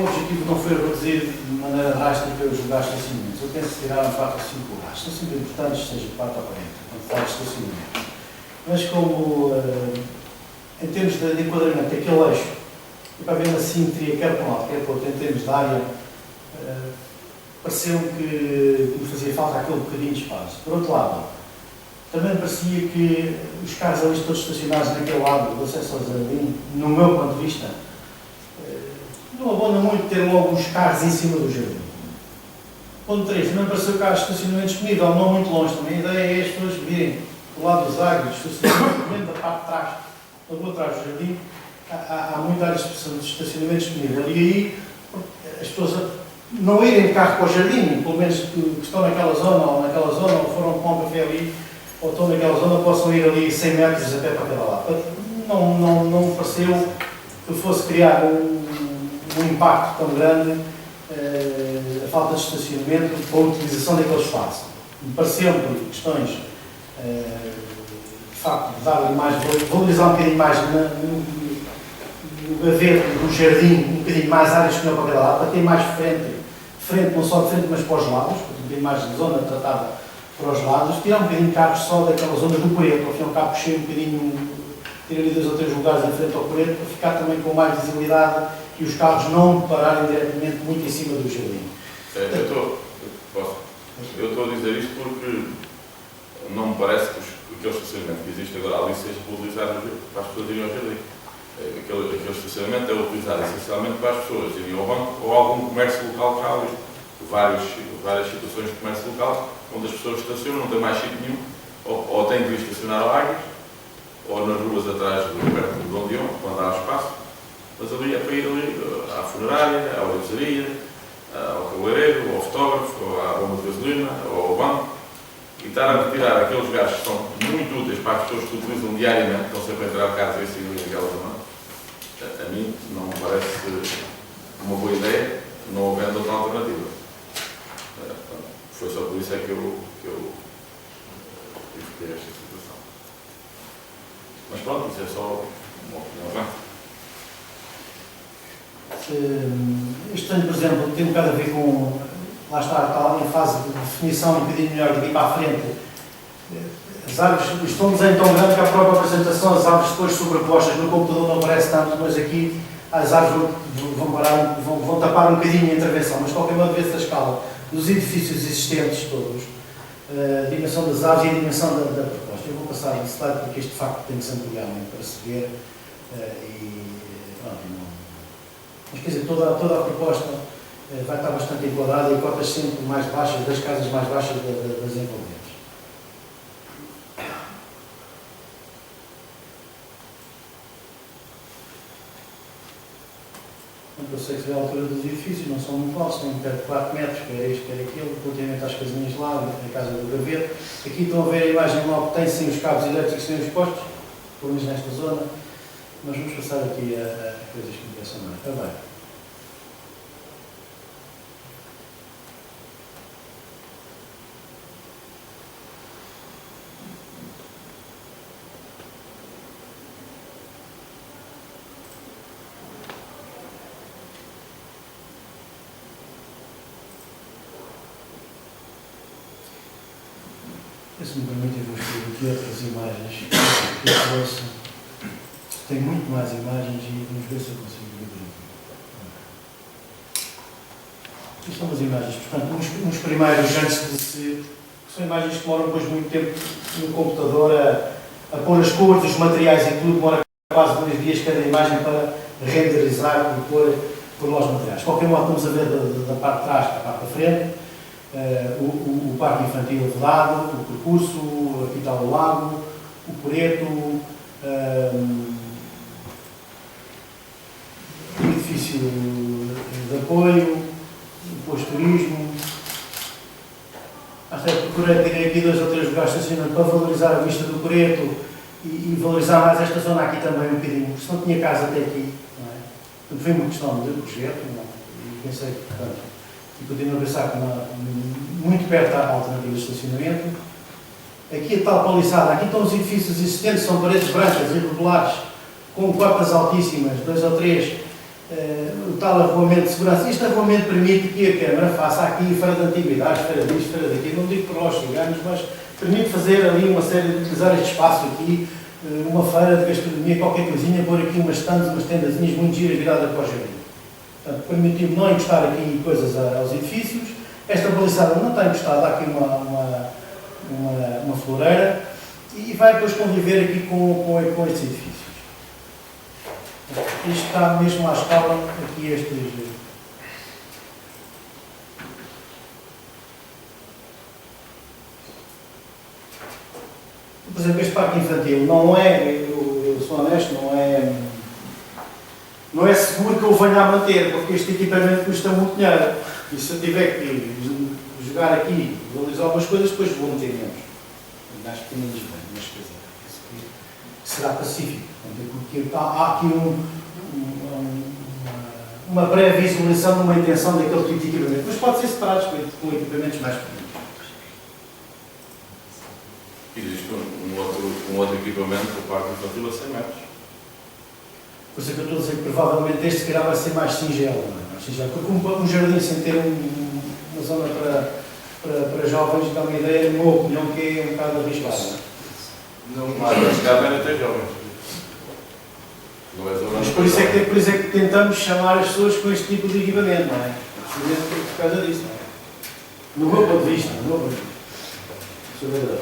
objetivo não foi reduzir de maneira drástica os lugares de estacionamento. Eu penso tirar 4 ou 5 lugares. São sempre importantes, seja 4 ou 40, quando fala de estacionamento. Mas como, em termos de enquadramento, aquele eixo, e para ver uma simetria, quer para um lado, quer para o outro, em termos de área, pareceu-me que me fazia falta aquele bocadinho de espaço. Por outro lado, também parecia que os carros ali todos estacionados naquele lado do acesso ao jardim, no meu ponto de vista, não abona muito ter logo os carros em cima do jardim. Ponto 3. Também pareceu carros de estacionamento disponível, não muito longe também. A ideia é as pessoas virem do lado dos águas, estacionamento da parte de trás, da rua atrás do jardim, há muita área de estacionamento disponível. E aí as pessoas não irem de carro para o jardim, pelo menos que estão naquela zona, ou foram para um café ali, ou estão naquela zona, possam ir ali 100 metros até para cada lado. Não pareceu que fosse criar um impacto tão grande a falta de estacionamento para a utilização daquele espaço. Me pareceu-me questões de facto de dar mais, valorizar um bocadinho mais no haver do jardim, um bocadinho mais áreas disponível para cada lado, para ter mais frente, não só de frente, mas para os lados, para ter um bocadinho mais de zona tratada para os lados, tirar um bocadinho de carros só daquelas zonas do Coreto, ao fim e ao cabo puxei um bocadinho, ter ali 2 ou 3 lugares em frente ao Coreto, para ficar também com mais visibilidade e os carros não pararem diretamente muito em cima do jardim. eu estou a dizer isto porque não me parece que aquele estacionamento que existe agora ali seja utilizado para as pessoas irem ao jardim. Aquele estacionamento é utilizado essencialmente para as pessoas irem ao banco ou algum comércio local que há ali. Várias situações de comércio local onde as pessoas estacionam, não têm mais sítio nenhum, ou têm que ir estacionar ao Águias, ou nas ruas atrás perto do Dom Dion, quando há espaço, mas ali é para ir ali à funerária, à orivesaria, ao cabeleireiro, ao fotógrafo, ou à bomba de gasolina, ou ao banco, e estar a retirar aqueles lugares que são muito úteis para as pessoas que utilizam diariamente, estão sempre a entrar de carros e sair naquela zona. A mim não me parece uma boa ideia, não havendo outra alternativa. Foi só por isso é que eu verifiquei esta situação. Mas pronto, isso é só uma opinião. Este ano, por exemplo, tem um bocado a ver com, lá está em fase de definição um bocadinho melhor daqui para a frente. As árvores estão um desenho tão grande que a própria apresentação, as árvores depois sobrepostas no computador não aparece tanto, mas aqui as árvores vão tapar um bocadinho a intervenção, mas qualquer uma vez a escala dos edifícios existentes todos, a dimensão das árvores e a dimensão da proposta. Eu vou passar a slide porque isto de facto tem que se ampliar muito para se ver mas quer dizer, toda a proposta vai estar bastante enquadrada e cotas sempre mais baixas, das casas mais baixas das envolventes. Portanto, eu sei que a altura dos edifícios não são muito altos, são perto de 4 metros, quer isto, quer aquilo, relativamente às casinhas lá, na casa do Graveto. Aqui estão a ver a imagem logo que tem sim os cabos elétricos que são expostos, pelo menos nesta zona, mas vamos passar aqui a coisas que me interessam mais. Está bem. Se me permite, eu vou escolher aqui outras imagens que eu trouxe. Tem muito mais imagens e vamos ver se eu consigo ver aqui. Isto são as imagens, portanto, uns primeiros, antes de se... São imagens que demoram depois muito tempo no computador a pôr as cores, os materiais e tudo, demora quase 2 dias cada imagem para renderizar e pôr lá os materiais. De qualquer modo, estamos a ver da parte de trás para a parte da frente. O parque infantil vedado, o percurso, aqui está o lago, o Coreto, o edifício de apoio, o posto-turismo. Até procurei ter aqui 2 ou 3 lugares de estacionamento para valorizar a vista do Coreto e valorizar mais esta zona aqui também um bocadinho, porque se não tinha casa até aqui, não é? Portanto, foi uma questão de projeto, não é? E pensei que, portanto, e continuo a pensar que muito perto há alternativas de estacionamento. Aqui a tal paliçada, aqui estão os edifícios existentes, são paredes brancas, irregulares, com portas altíssimas, 2 ou 3, o tal arruamento de segurança. Este arruamento permite que a Câmara faça aqui feira de antiguidades, feira disto, feira daquilo, não digo para nós chegarmos, mas permite fazer ali uma série de utilizar este espaço aqui, uma feira de gastronomia, qualquer coisinha, pôr aqui umas stands, umas tendazinhas muito giras viradas para o jardim. Portanto, permitiu não encostar aqui coisas aos edifícios. Esta baliçada não está encostada, há aqui uma floreira e vai depois conviver aqui com estes edifícios. Isto está mesmo à escala, aqui estes... Por exemplo, este parque infantil não é, eu sou honesto, não é seguro que eu venha a manter, porque este equipamento custa muito dinheiro. E se eu tiver que jogar aqui, valorizar algumas coisas, depois vou meter menos. Acho que menos bem, mas quer dizer, será pacífico. Porque há aqui uma pré-visualização de uma intenção daquele tipo de equipamento. Mas pode ser separado com equipamentos mais pequenos. Existe um outro equipamento do parque infantil a 100 metros. Por isso é que eu estou a dizer que provavelmente este se calhar vai ser mais singelo, não é? Mais singelo. Porque um jardim sem ter uma zona para jovens dá uma ideia, na minha opinião, que é um bocado arriscado. Não, mas cá não ter jovens. Não é zona. Mas por isso é que tentamos chamar as pessoas com este tipo de equipamento, não é? Precisamente por causa disso, não é? No meu ponto de vista, Sou verdade.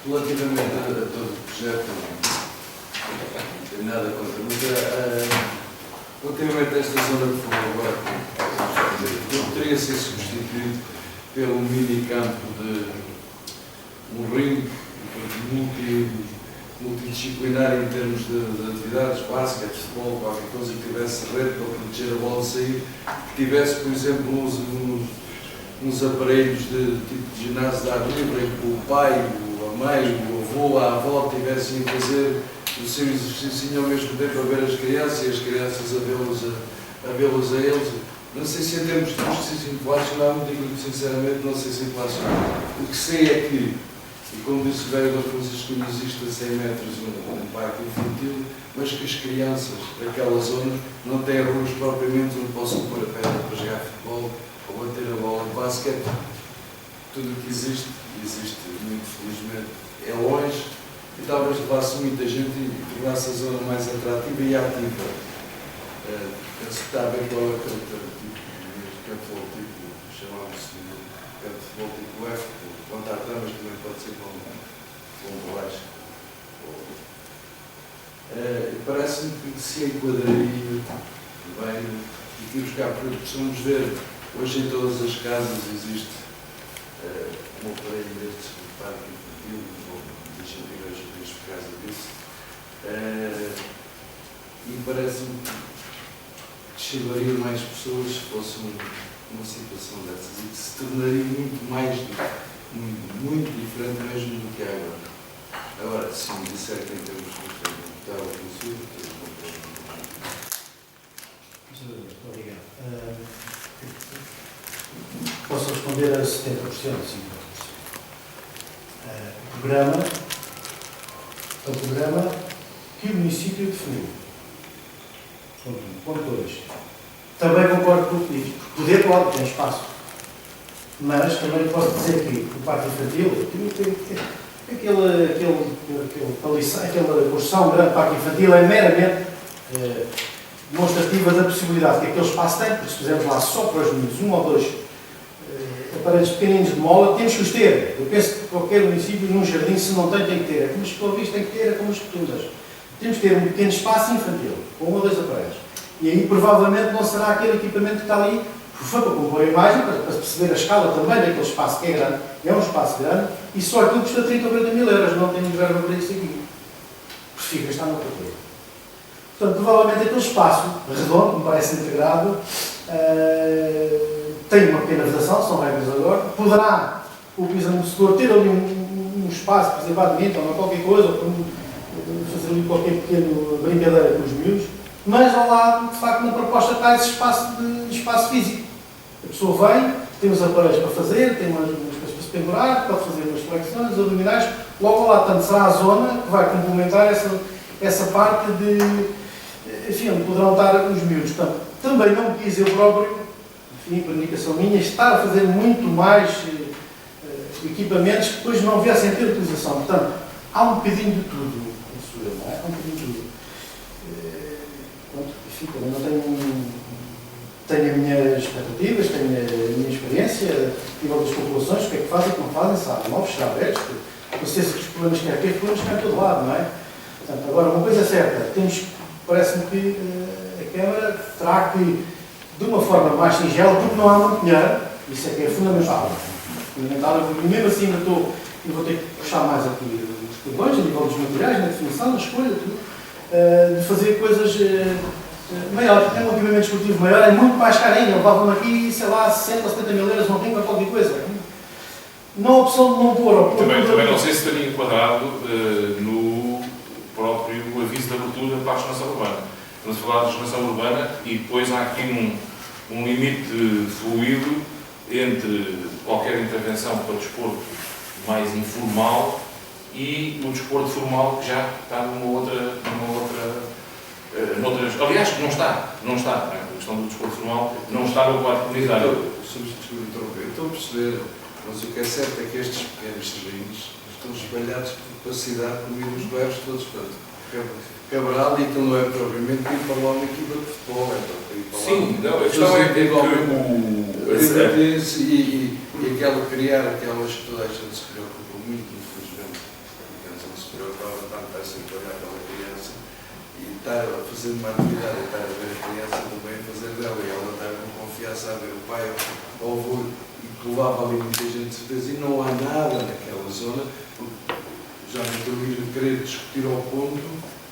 Relativamente a todo o projeto, não tenho nada contra, mas relativamente a esta zona de fogo agora, poderia ser substituído pelo minicampo de um ringue multidisciplinar em termos de atividades, basquete, futebol, qualquer coisa que tivesse rede para proteger a bola sair, que tivesse, por exemplo, uns aparelhos de tipo de ginásio de ar livre, em que o pai, a mãe, o avô, a avó tivessem a fazer o seu exercício ao mesmo tempo a ver as crianças e as crianças a vê-los a eles. Não sei se em termos de custos inflacionar, digo sinceramente, não sei se inflacionar. O que sei é que, e como disse o vereador Francisco, não existe a 100 metros um parque infantil, mas que as crianças daquela zona não têm ruas propriamente onde possam pôr a pedra para jogar futebol ou bater a bola de basquete. Tudo o que existe, muito felizmente, é longe e talvez levasse muita gente e tornasse a zona mais atrativa e ativa. Penso que está a ver qual é aquele tipo de futebol tipo, chamamos-se de futebol tipo F, contar tramas também pode ser com baixo. Parece-me que se enquadraria bem e que os cá precisamos ver, hoje em todas as casas existe um aparelho destes de parque infantil, deixa-me vir hoje por causa disso, e parece-me que chegariam mais pessoas se fosse uma situação dessas e que se tornaria muito mais, muito diferente mesmo do que é agora. Agora, se me disser que em termos de estava conhecido, obrigado. Posso responder a 70%, 50%. O programa que o município definiu. Ponto 2. Também concordo com o que diz. Poder pode, tem espaço. Mas também posso dizer que o parque infantil, aquela construção grande parque infantil é meramente demonstrativa da possibilidade que aquele espaço tem, porque se fizermos lá só para os meninos, 1 ou 2 aparelhos pequeninos de mola, temos que os ter. Eu penso que qualquer município, num jardim, se não tem, tem que ter. É como os escolas tem que ter, é como as cotulas. Temos que ter um pequeno espaço infantil, com 1 ou 2 aparelhos. E aí, provavelmente, não será aquele equipamento que está ali, foi para compor a imagem, para se perceber a escala também daquele espaço que é grande, é um espaço grande, e só aquilo custa 30 ou 40 mil euros, não tenho verba para isso aqui. Prefiro gastar noutra coisa. Portanto, provavelmente aquele espaço redondo, me parece integrado, tem uma pequena vedação, são regras agora, poderá o piso-amortecedor ter ali um espaço reservadamente, ou qualquer coisa, ou fazer ali qualquer pequena brincadeira com os miúdos, mas ao lado, de facto, na proposta está esse espaço físico. A pessoa vem, tem os aparelhos para fazer, tem umas coisas para se pendurar, pode fazer umas flexões, abdominais, logo ao lado, portanto, será a zona que vai complementar essa parte de, enfim, onde poderão estar os miúdos. Portanto, também não quis eu próprio, enfim, por indicação minha, estar a fazer muito mais equipamentos que depois não viessem a ter utilização. Portanto, há um bocadinho de tudo, não é? Há um bocadinho de tudo. Pronto, enfim, também não tenho as minhas expectativas, tenho a minha experiência, nível das populações, o que é que fazem, o que não fazem, sabem, novos, já abertos, com certeza que os problemas que há aqui, os problemas que há em todo lado, não é? Portanto, agora, uma coisa é certa, parece-me que a Câmara terá que, de uma forma mais singela, porque não há muito dinheiro, isso é que é fundamental. E mesmo assim eu vou ter que puxar mais aqui os cordões, a nível dos materiais, na definição, na escolha, tudo, de fazer coisas maiores, porque tem um equipamento esportivo maior, é muito mais caro ainda, levava-me aqui, sei lá, 60 ou 70 mil euros, não tem para qualquer coisa. Não há opção de não pôr. Também não sei se estaria enquadrado no próprio aviso de abertura para a regeneração urbana. Estamos a falar de regeneração urbana e depois há aqui um limite fluido entre qualquer intervenção para o desporto mais informal e o desporto formal que já está numa outra aliás, não está, a questão do desporto formal não está no quadro comunitário. Estou a perceber, mas o que é certo é que estes pequenos terrenos estão espalhados por cidade, por meio dos bairros todos, portanto, Cabral, e então não é propriamente ir para lá uma equipa de futebol, é para ir para lá. Sim, não, a questão é que e criar aquelas que toda a gente se preocupa muito, infelizmente, porque antes não se preocupava tanto a sempre olhar pela criança e estar a fazer uma atividade e estar a ver a criança também fazer dela e ela estar com confiança a ver o pai ou o avô e que levava ali muita gente de certeza e não há nada naquela zona, porque já não estou a querer discutir ao ponto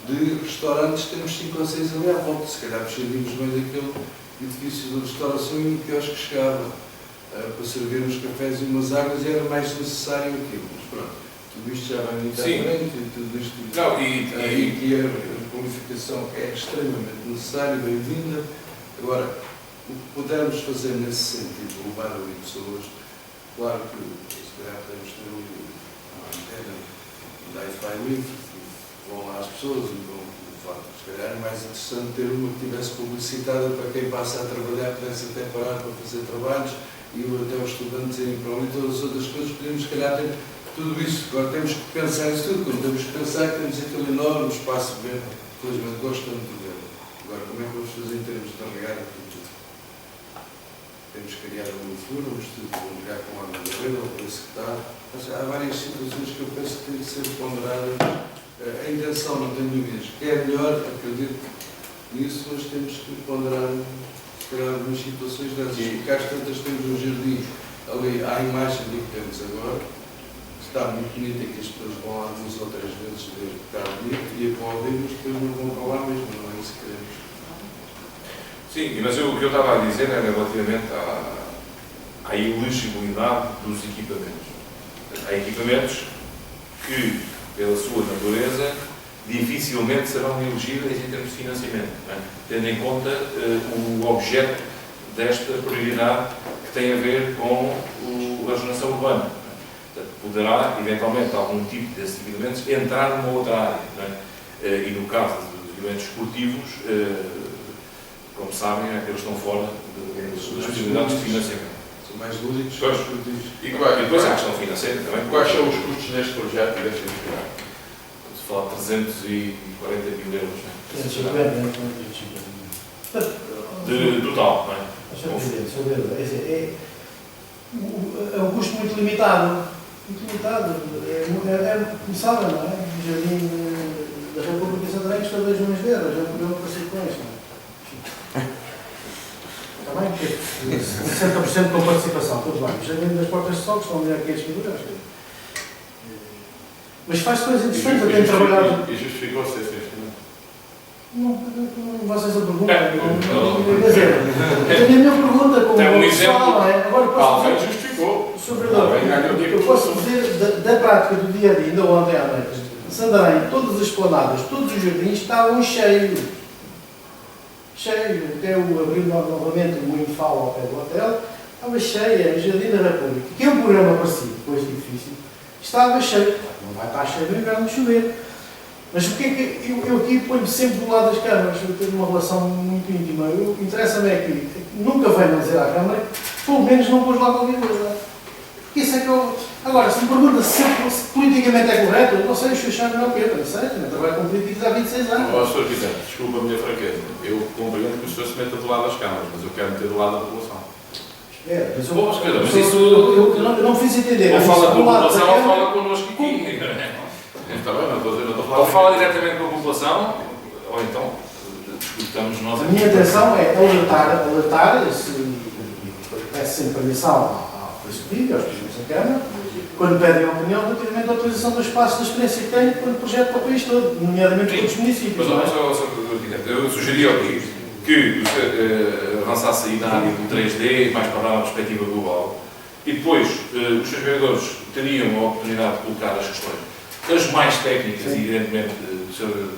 de restaurantes, temos 5 ou 6 ali à volta, se calhar precisamos mais daquele edifício de restauração e um quiosque que chegava para servir uns cafés e umas águas e era mais necessário aquilo, mas pronto, tudo isto já vai muito à frente e tudo isto e a qualificação é extremamente necessária, bem-vinda. Agora, o que pudermos fazer nesse sentido, levar ali pessoas, claro que se calhar podemos ter uma antena da Wi-Fi livre, vão lá as pessoas e vão levar. Se calhar é mais interessante ter uma que tivesse publicitada para quem passa a trabalhar, pudesse até parar para fazer trabalhos e até os estudantes irem para ali, todas as outras coisas, podemos, se calhar, ter tudo isso. Agora temos que pensar nisso tudo, quando temos que pensar que temos aquele enorme espaço verde, felizmente gosto tanto de ver. Agora, como é que vamos fazer em termos de regar aquilo tudo? Temos que criar um futuro, vamos ligar com a água da rede, ou por isso que está. Mas há várias situações que eu penso que têm que ser ponderadas. A intenção, não tenho dúvidas, que é melhor, acredito nisso, mas temos que ponderar, se calhar, algumas situações dessas. Porque às tantas temos um jardim ali, à imagem do que temos agora, que está muito bonito e que as pessoas vão lá 2 ou 3 vezes ver que está bonito e aplaudem, mas depois não vão para lá mesmo, não é isso que queremos. Sim, mas o que eu estava a dizer era relativamente à elegibilidade dos equipamentos. Há equipamentos que, pela sua natureza, dificilmente serão elegíveis em termos de financiamento, não é? Tendo em conta o objeto desta prioridade que tem a ver com a regeneração urbana. Portanto, poderá, eventualmente, algum tipo desses equipamentos entrar numa outra área. Não é? E no caso dos equipamentos esportivos, como sabem, eles estão fora das possibilidades de financiamento. São mais lúdicos. Pois. E E depois há a questão financeira também. quais são os custos neste projeto e deste investimento? Se falar de 340 mil euros, não é? 350, De total, não é? É um custo muito limitado. Muito limitado. Como sabem, não é? O Jardim da República de Santarém custa 2 milhões de euros. É um problema parecido com isto, não é? Está bem? 60% com participação, tudo bem. O Jardim das Portas de Sol estão a 500 mil euros. Mas faz coisas interessantes. Eu tenho trabalhado. E justificou-se esse investimento? Não, vocês a perguntam. Quer dizer, a minha pergunta como Tem um pessoal, é? Agora posso Alguém dizer, justificou. Sr. Vereador, eu posso dizer da prática do dia a dia, ainda ontem à noite, em Santarém, todas as esplanadas, todos os jardins estavam cheios. Cheio, até o abriu novamente o Moinfal ao pé do hotel, estava cheio, o Jardim da República, que é um programa parecido com este edifício, estava cheio. Não vai estar cheio no inverno de chover. Mas o que é que eu aqui ponho sempre do lado das câmaras? Eu tenho uma relação muito íntima. Interessa-me é que nunca venham dizer à Câmara que pelo menos não pôs lá qualquer coisa. Porque isso é que eu. Agora, se me pergunta se politicamente é correto, eu não sei, os seus melhor que eu, não sei, eu trabalho com políticos há 26 anos. Ó, Sr. Presidente, desculpa a minha fraqueza. Eu compreendo que o senhor se meta do lado das câmaras, mas eu quero meter do lado da população. É, mas Bom, mas isso. eu não fiz entender. Ou fala com a lado da população ou Câmara, fala connosco aqui. Está bem, não estou a falar. Ou fala diretamente com a população, ou então discutamos nós A aqui. minha intenção é alertar peço sempre permissão ao Presidente, aos Presidentes da Câmara, quando pedem a opinião relativamente à utilização do espaço da experiência que têm quando projeto para o país todo, nomeadamente para os municípios. Mas, eu sugeri aqui que avançasse aí na área do 3D, mais para a perspectiva global, e depois os seus vereadores teriam a oportunidade de colocar as questões, as mais técnicas, e evidentemente o Sr.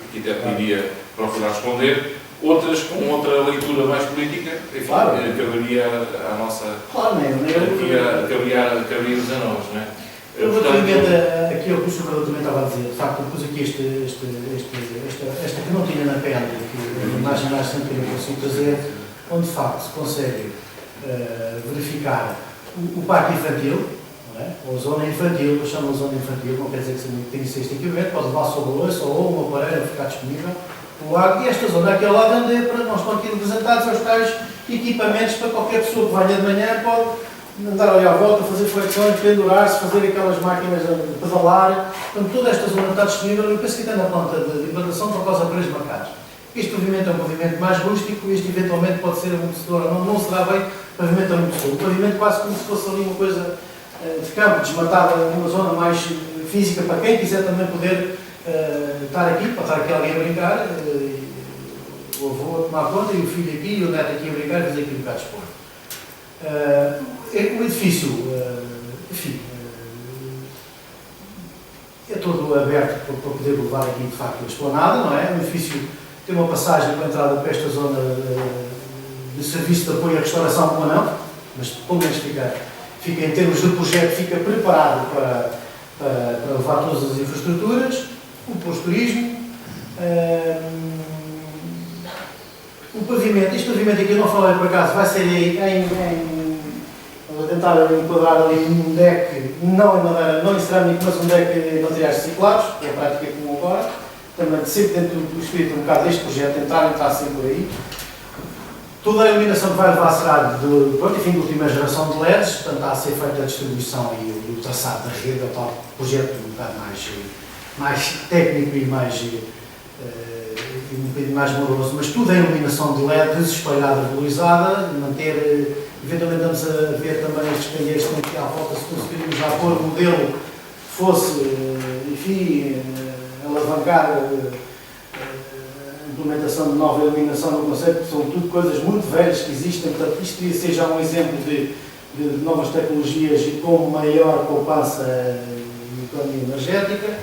Arquiteto iria procurar responder, outras com outra leitura mais política, enfim, Claro. caberia a nossa. Claro, caberia-nos a nós, não é? Relativamente aqui ao que o Sr. Vereador também estava a dizer, de facto, eu pus aqui esta que não tinha na pele, que a imagem mais sempre que eu consigo trazer, onde de facto se consegue verificar o parque infantil, não é? Ou a zona infantil, eu chamo a zona infantil, não quer dizer que tenha este equipamento, pode levar sobre o osso ou uma parede ficar disponível, o lago, e esta zona aqui ao lado onde nós estamos aqui representados aos tais equipamentos para qualquer pessoa que venha de manhã pode andar ali à volta, fazer flexões, pendurar-se, fazer aquelas máquinas de pedalar. Portanto, toda esta zona está disponível. Eu penso que está na planta de implantação por causa de preços marcados. Este pavimento é um pavimento mais rústico, este eventualmente pode ser amortecedor, não será bem pavimento amortecedor. O pavimento quase como se fosse ali uma coisa de campo, desmatada, numa zona mais física, para quem quiser também poder estar aqui, para estar aqui alguém a brincar, o avô a tomar conta e o filho aqui e o neto aqui a brincar e fazer aqui um bocado de esporte. O edifício, enfim, é todo aberto para poder levar aqui de facto a esplanada, não é? O edifício tem uma passagem para a entrada para esta zona de serviço de apoio à restauração, como não, mas pelo menos fica em termos de projeto, fica preparado para levar todas as infraestruturas, o pós-turismo, o pavimento. Este pavimento aqui eu não falei por acaso, vai ser vou tentar enquadrar ali um deck, não em madeira, não em cerâmica, mas um deck em materiais reciclados, que é a prática comum agora, também sempre dentro do espírito um bocado deste projeto, entrar sempre por aí. Toda a iluminação que vai levar será de última geração de LEDs, portanto está a ser feita a distribuição e o traçado da rede, é o tal projeto um bocado mais técnico e um bocadinho mais moroso, mas tudo em iluminação de LED, desespalhada, valorizada, manter, eventualmente estamos a ver também estes canheiros que estão aqui à volta, se conseguiríamos já pôr o modelo que fosse, enfim, alavancar implementação de nova iluminação no conceito, são tudo coisas muito velhas que existem, portanto isto devia ser já um exemplo de novas tecnologias e com maior poupança e economia energética.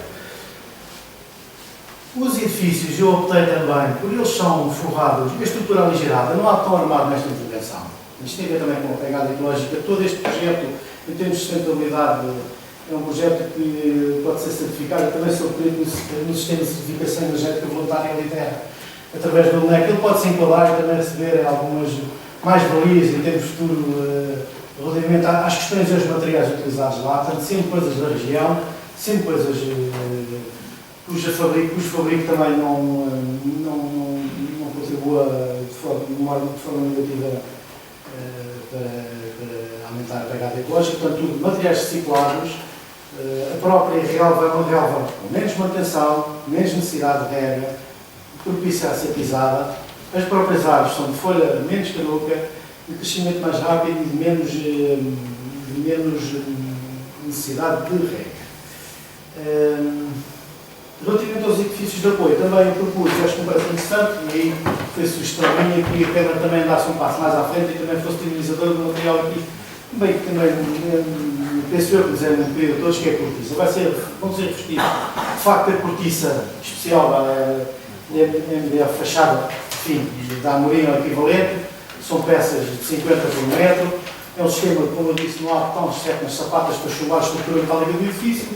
Os edifícios, eu optei também, por eles são forrados, a estrutura aligerada, não há tão armado nesta intervenção. Isto tem a ver também com a pegada ecológica. Todo este projeto, em termos de sustentabilidade, é um projeto que pode ser certificado. Eu também sou perito no sistema de certificação energética voluntária Literra, através do LNEC. Ele pode se enquadrar e também receber algumas mais-valias em termos futuro relativamente às questões e aos materiais utilizados lá. Portanto, sempre coisas da região, sempre coisas cujo fabrico também não contribua de forma negativa para aumentar a pegada ecológica. Portanto, tudo materiais reciclados. A própria relva é uma relva com menos manutenção, menos necessidade de rega, propícia a ser pisada. As próprias árvores são de folha menos caduca, de crescimento mais rápido e de menos necessidade de rega. Relativamente aos edifícios de apoio, também eu propus, acho que me parece interessante, e aí foi sugestão minha que a Câmara também andasse um passo mais à frente e também fosse utilizador do material aqui. Bem, que também penso eu que dizemos a todos que é cortiça. Vão ser revestidos, de facto, a cortiça especial da fachada, enfim, da Amorim equivalente, são peças de 50 por metro. É um sistema, como eu disse, não há botões, exceto nas sapatas para chuvar a estrutura metálica do edifício.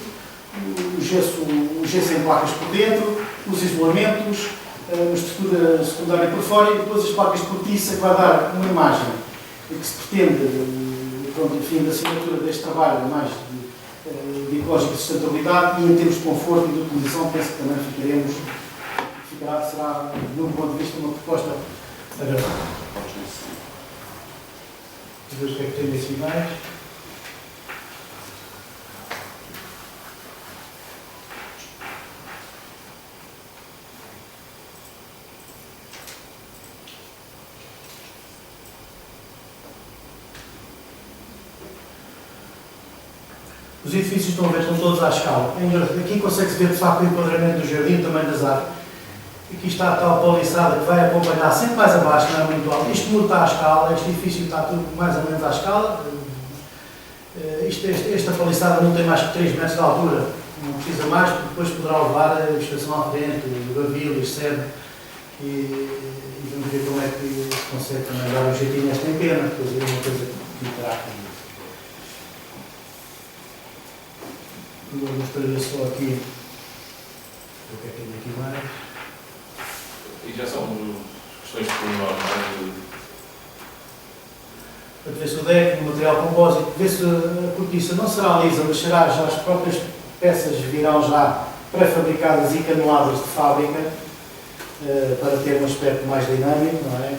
O gesso em placas por dentro, os isolamentos, uma estrutura secundária por fora e depois as placas de cortiça que vai dar uma imagem que se pretende, enfim, da assinatura deste trabalho mais de ecológica e sustentabilidade e em termos de conforto e de utilização penso que também será, de um ponto de vista, uma proposta agradável. Vamos ver o que é que tem desse mais. Os edifícios estão a ver, estão todos à escala. Aqui consegue-se ver de facto o enquadramento do jardim, também das árvores. Aqui está a tal paliçada que vai acompanhar sempre mais abaixo, não é muito alto. Este muro está à escala, este edifício está tudo mais ou menos à escala. Esta paliçada não tem mais que 3 metros de altura, não precisa mais, porque depois poderá levar a vegetação à frente, o gavio, o cedro. E vamos ver como é que se consegue também dar um jeitinho a esta empena, depois é uma coisa que terá aqui. Vou mostrar só aqui o que é que tem aqui mais. E já são questões de pormenor, não é? Para ver se o deck, o material compósito, ver se a cortiça não será lisa, mas será já as próprias peças virão já pré-fabricadas e caneladas de fábrica para ter um aspecto mais dinâmico, não é?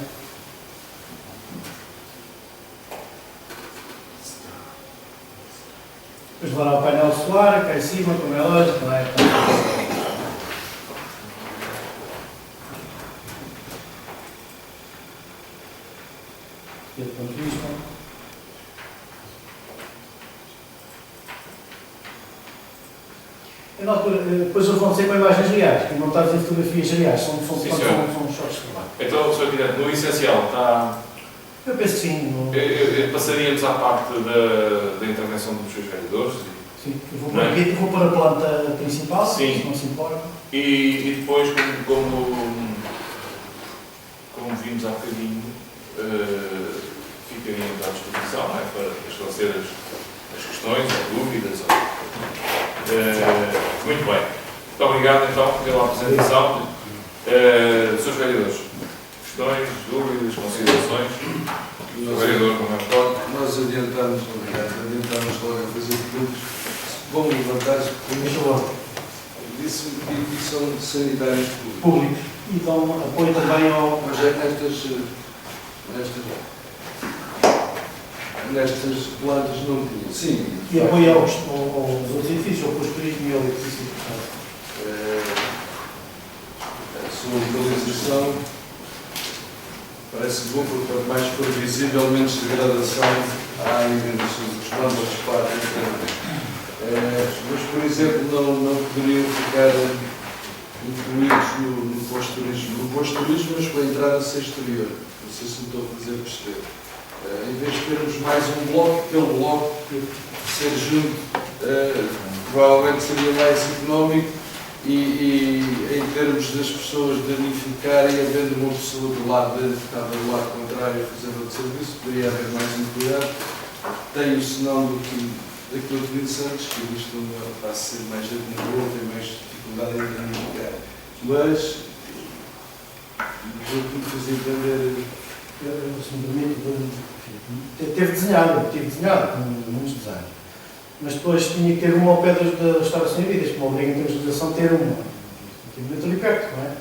Depois levará o painel solar, cá em cima, como é lógico, não é? Na altura, depois eles vão ser com imagens reais, que não está a dizer fotografias reais, são choques de trabalho. Então, Sr. Presidente, no essencial está... Eu penso que sim. Passaríamos à parte da intervenção dos seus vereadores. Sim, eu vou para a planta principal, sim. Se não se importa. E depois, como vimos há bocadinho, ficaríamos à disposição, não é? Para esclarecer as questões, as dúvidas. Muito bem. Muito obrigado, então, pela apresentação. Seus vereadores, questões, dúvidas, considerações? O vereador, como é que nós adiantamos logo a fazer perguntas. Vão levantar-se, disse que são sanitários públicos. E dão apoio também ao... Mas é nestas plantas não tinha. Sim. E apoio aos outros edifícios, ao construísmo e ao edifício. A sua localização parece bom, porque quanto mais for visível, menos degradação há em os plantas de espaço. Mas, por exemplo, não poderiam ficar incluídos no pós-turismo. No pós-turismo, mas para entrar a ser exterior. Não sei se me estou a fazer perceber. Em vez de termos mais um bloco, aquele bloco que ser junto provavelmente seria mais económico e em termos das pessoas danificarem, havendo uma pessoa do lado que estava do lado contrário fazendo outro serviço, poderia haver mais um cuidado. Tenho o senão daquilo que disse antes, que isto vai ser mais acumulador, tem mais dificuldade em danificar. Mas o que fazia entender. Se me permite, teve desenhado com muitos desenhos. Mas depois tinha que ter uma ao pé da restauração e vidas, como obriga em termos de legislação ter uma. Tinha ali perto, não é?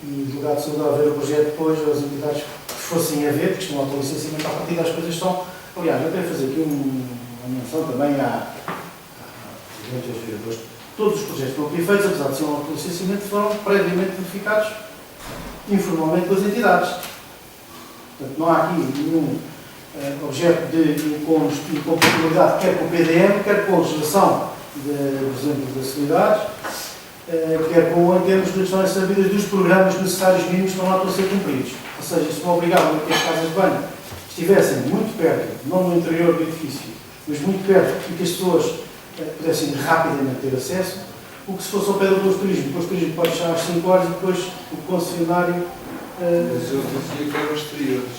E o delegado de saúde a ver o projeto depois, as entidades que fossem a ver, porque estão ao licenciamento à partida, as coisas são. Aliás, eu quero fazer aqui uma menção também Presidente dos vereadores. Todos os projetos que foram aqui feitos, apesar de ser um autolicenciamento, foram previamente verificados informalmente pelas entidades. Portanto, não há aqui nenhum objeto de incompatibilidade, quer com o PDM, quer com a legislação, por exemplo, das cidades, quer com, em termos de questões sabidas dos programas necessários mínimos que estão lá para ser cumpridos. Ou seja, se não obrigado a que as casas de banho estivessem muito perto, não no interior do edifício, mas muito perto, e que as pessoas pudessem rapidamente ter acesso, o que se fosse ao pé do posto-turismo. O posto-turismo pode fechar às 5 horas e depois o concessionário. Mas eu dizia que eram exteriores.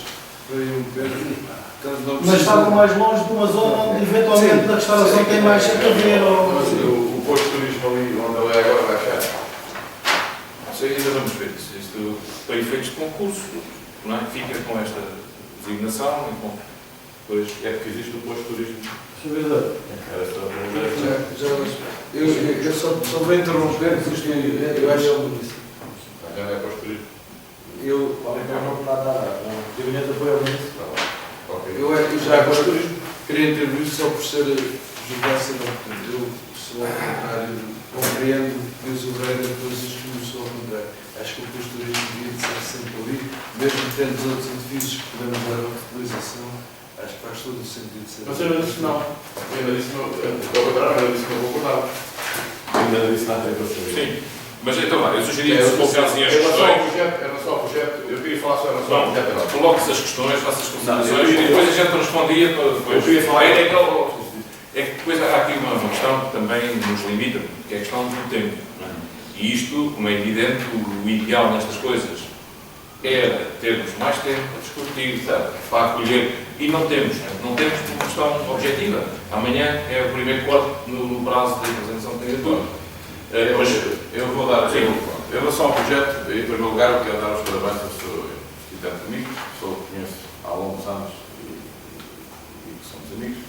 Mas estavam mais longe de uma zona onde eventualmente a restauração tem mais a ver. O posto-turismo ali onde ele é agora vai achar. Isso ainda vamos ver. Isto, para efeitos de concurso, não é? Fica com esta designação e com. Pois é porque existe o posto-turismo. Eu só vou interromper, porque eu acho que. Já não é posto-turismo. Eu já É agora queria intervir só por ser justiça, portanto, eu sou ao contrário, compreendo que o Sobreira depois começou ao contrário. Acho que o posto-turismo devia ser sempre ali, mesmo tendo os outros edifícios que podemos dar a utilização, acho que faz todo o sentido de ser. Mas eu não disse não. Eu ainda disse não. Ao contrário, eu disse que não vou concordar. Ainda não disse nada em relação a isso. Sim. Mas então, eu sugeria que se colocassem as questões. Em relação ao projeto, eu queria falar só em relação ao projeto. Coloque-se as questões, faça as considerações e depois a gente respondia. Eu queria falar. É que depois há aqui uma questão que também nos limita, que é a questão do tempo. Não é? E isto, como é evidente, o ideal nestas coisas era termos mais tempo para discutir, para acolher. E não temos por uma questão objetiva. Amanhã é o primeiro corte no prazo de apresentação de candidatura. Mas eu vou dar, em relação ao projeto, em primeiro lugar, eu quero dar os parabéns à pessoa que está comigo, pessoa que conheço há longos anos e que somos amigos.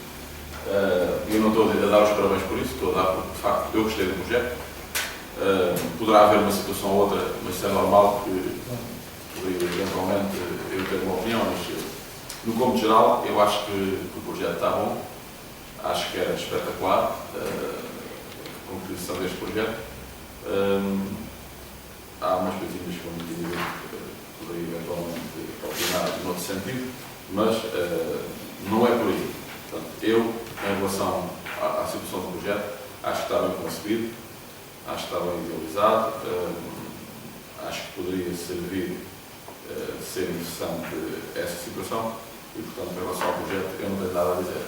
Eu não estou a dar os parabéns por isso, estou a dar porque, de facto, eu gostei do projeto. Poderá haver uma situação ou outra, mas isso é normal que eventualmente eu tenho uma opinião, mas no cômodo geral, eu acho que o projeto está bom, acho que era espetacular. Conclusão deste projeto. Há umas coisinhas que eu não poderia eventualmente opinar noutro sentido, mas não é por aí. Portanto, eu, em relação à situação do projeto, acho que está bem concebido, acho que está bem idealizado, acho que poderia servir, ser interessante essa situação e, portanto, em relação ao projeto, eu não tenho nada a dizer.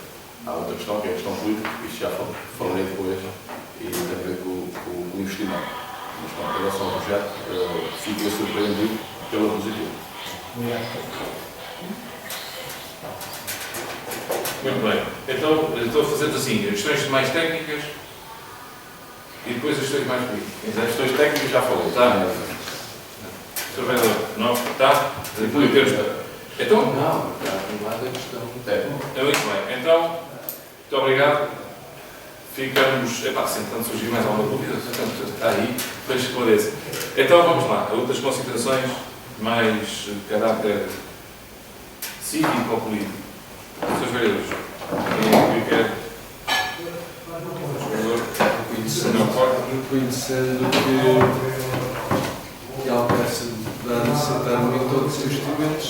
Há outra questão, que é a questão política, isto já falei depois, e tem a ver com o investimento. Mas, com relação ao projeto, fiquei surpreendido pela positiva. Muito bem. Então fazemos assim, as questões mais técnicas e depois as questões mais políticas. As questões técnicas já falei. Tá? Sr. Vereador, não? Está? Então? Não, está arrumada a questão técnica. Muito bem. Então, muito obrigado. Ficamos. Se entretanto surgir mais alguma dúvida, está aí, depois esclareço. Então vamos lá. Outras considerações mais de caráter cívico ou político. Srs. Vereadores, quem quer? Reconhecendo que a Alcácer dá necessariamente todos os investimentos,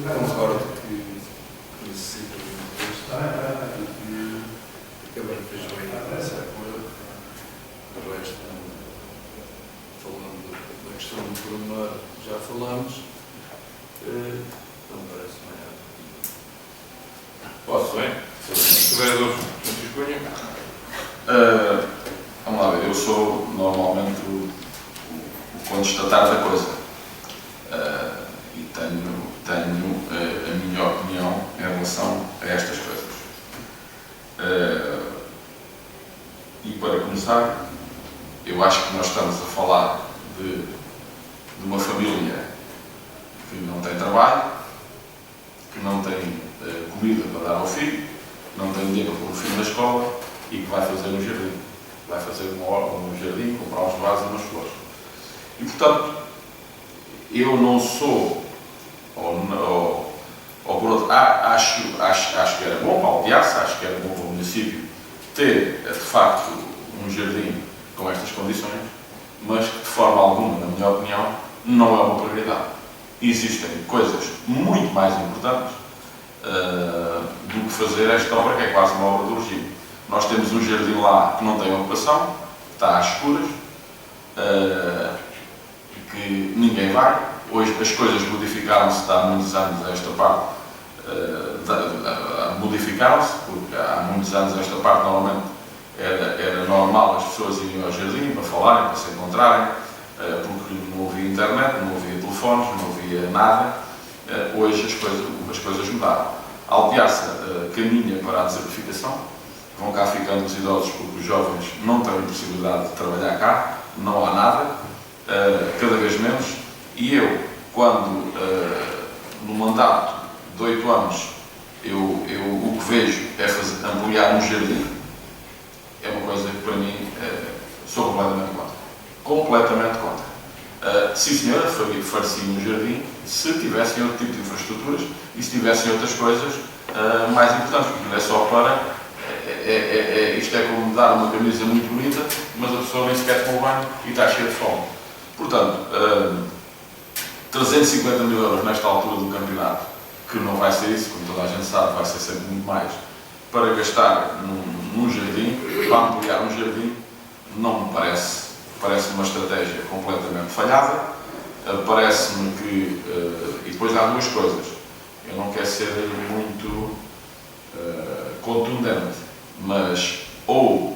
concordo que necessita de e que a Câmara fez bem a pensar com ele. O resto, falando no pormenor já falamos, não me parece mais nada. Posso, bem? Sr. Vereador Francisco Cunha. Vamos lá ver, eu sou normalmente o constatar da coisa e tenho a minha opinião em relação a estas coisas. E para começar, eu acho que nós estamos a falar de uma família que não tem trabalho, que não tem comida para dar ao filho, não tem dinheiro para pôr o filho na escola e que vai fazer um jardim. Vai fazer um jardim, comprar uns vasos e umas flores. E, portanto, eu não sou, ou por outro, acho que era bom para a Alpiaça, acho que era bom para o município ter, de facto, um jardim com estas condições, mas que, de forma alguma, na minha opinião, não é uma prioridade. Existem coisas muito mais importantes do que fazer esta obra, que é quase uma obra de urgência. Nós temos um jardim lá que não tem ocupação, está às escuras, que ninguém vai. Hoje as coisas modificaram-se, há muitos anos esta parte, modificaram-se, porque há muitos anos esta parte normalmente era normal as pessoas irem ao jardim para falarem, para se encontrarem, porque não havia internet, não havia telefones, não havia nada. Hoje as coisas mudaram. A Alpiaça caminha para a desertificação, vão cá ficando os idosos porque os jovens não têm possibilidade de trabalhar cá, não há nada, cada vez menos. E eu, quando no mandato de 8 anos, o que vejo é ampliar um jardim, é uma coisa que para mim sou completamente contra. Completamente contra. Sim senhora, faria um jardim se tivessem outro tipo de infraestruturas e se tivessem outras coisas mais importantes, porque não é só para... isto é como dar uma camisa muito bonita, mas a pessoa nem sequer tomou banho e está cheia de fome. Portanto, 350 mil euros nesta altura do campeonato, que não vai ser isso, como toda a gente sabe, vai ser sempre muito mais, para gastar num jardim, para ampliar um jardim, não me parece. Parece uma estratégia completamente falhada. Parece-me que... e depois há duas coisas. Eu não quero ser muito contundente, mas ou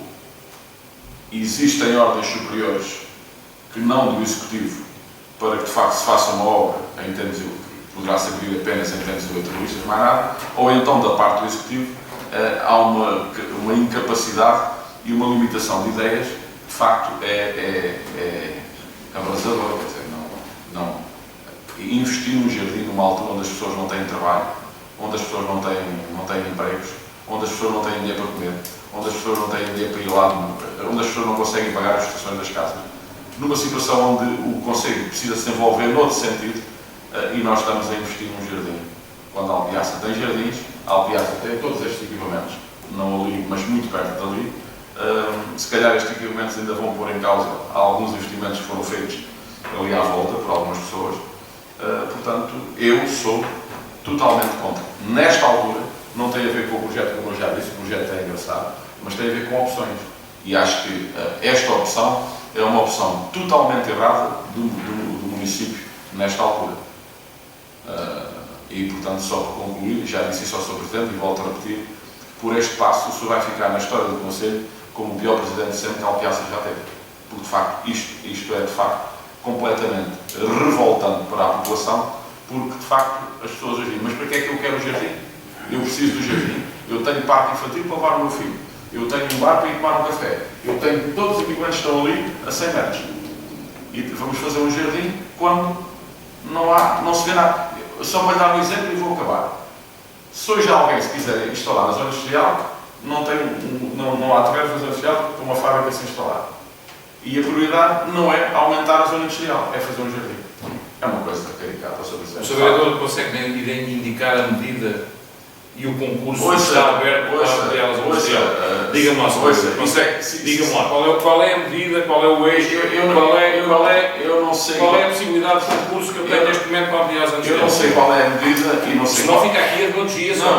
existem ordens superiores que não do Executivo para que de facto se faça uma obra em termos de, poderá servir apenas em termos de eleitoralistas, mais nada, ou então da parte do Executivo há uma incapacidade e uma limitação de ideias que de facto é abrasador. Quer dizer, não investir num jardim numa altura onde as pessoas não têm trabalho, onde as pessoas não têm empregos, onde as pessoas não têm dinheiro para comer, onde as pessoas não têm dinheiro para ir lá, onde as pessoas não conseguem pagar as prestações das casas, numa situação onde o Conselho precisa se envolver noutro sentido, e nós estamos a investir num jardim. Quando a Alpiaça tem jardins, a Alpiaça tem todos estes equipamentos, não ali, mas muito perto dali. Se calhar estes equipamentos ainda vão pôr em causa alguns investimentos que foram feitos ali à volta por algumas pessoas. Portanto, eu sou totalmente contra. Nesta altura, não tem a ver com o projeto, como eu já disse, o projeto é engraçado, mas tem a ver com opções. E acho que esta opção é uma opção totalmente errada do município nesta altura. E, portanto, só para concluir, já disse isso ao Sr. Presidente e volto a repetir, por este passo o senhor vai ficar na história do Conselho como o pior Presidente sempre que a Alpiaça já teve. Porque, de facto, isto é, de facto, completamente revoltante para a população, porque, de facto, as pessoas hoje dizem, mas para que é que eu quero o jardim? Eu preciso do jardim, eu tenho parque infantil para levar o meu filho, eu tenho um bar para ir tomar um café, eu tenho todos os equipamentos que estão ali a 100 metros. E vamos fazer um jardim quando não se vê nada. Só para lhe dar um exemplo e vou acabar. Se hoje alguém se quiser instalar na zona industrial, não há terreno na zona industrial para uma fábrica a se instalar. E a prioridade não é aumentar a zona industrial, é fazer um jardim. É uma coisa caricata sobre isso. O Sr. Vereador consegue indicar a medida e o concurso está aberto para ampliar a zona industrial? Diga-me lá, diga-me lá, qual é a medida, qual é o eixo, Eu não sei. Qual é a possibilidade de concurso que eu tenho neste momento para ampliar a zona industrial? Eu não sei qual é a medida e não sei. Senão fica aqui a demagogia só.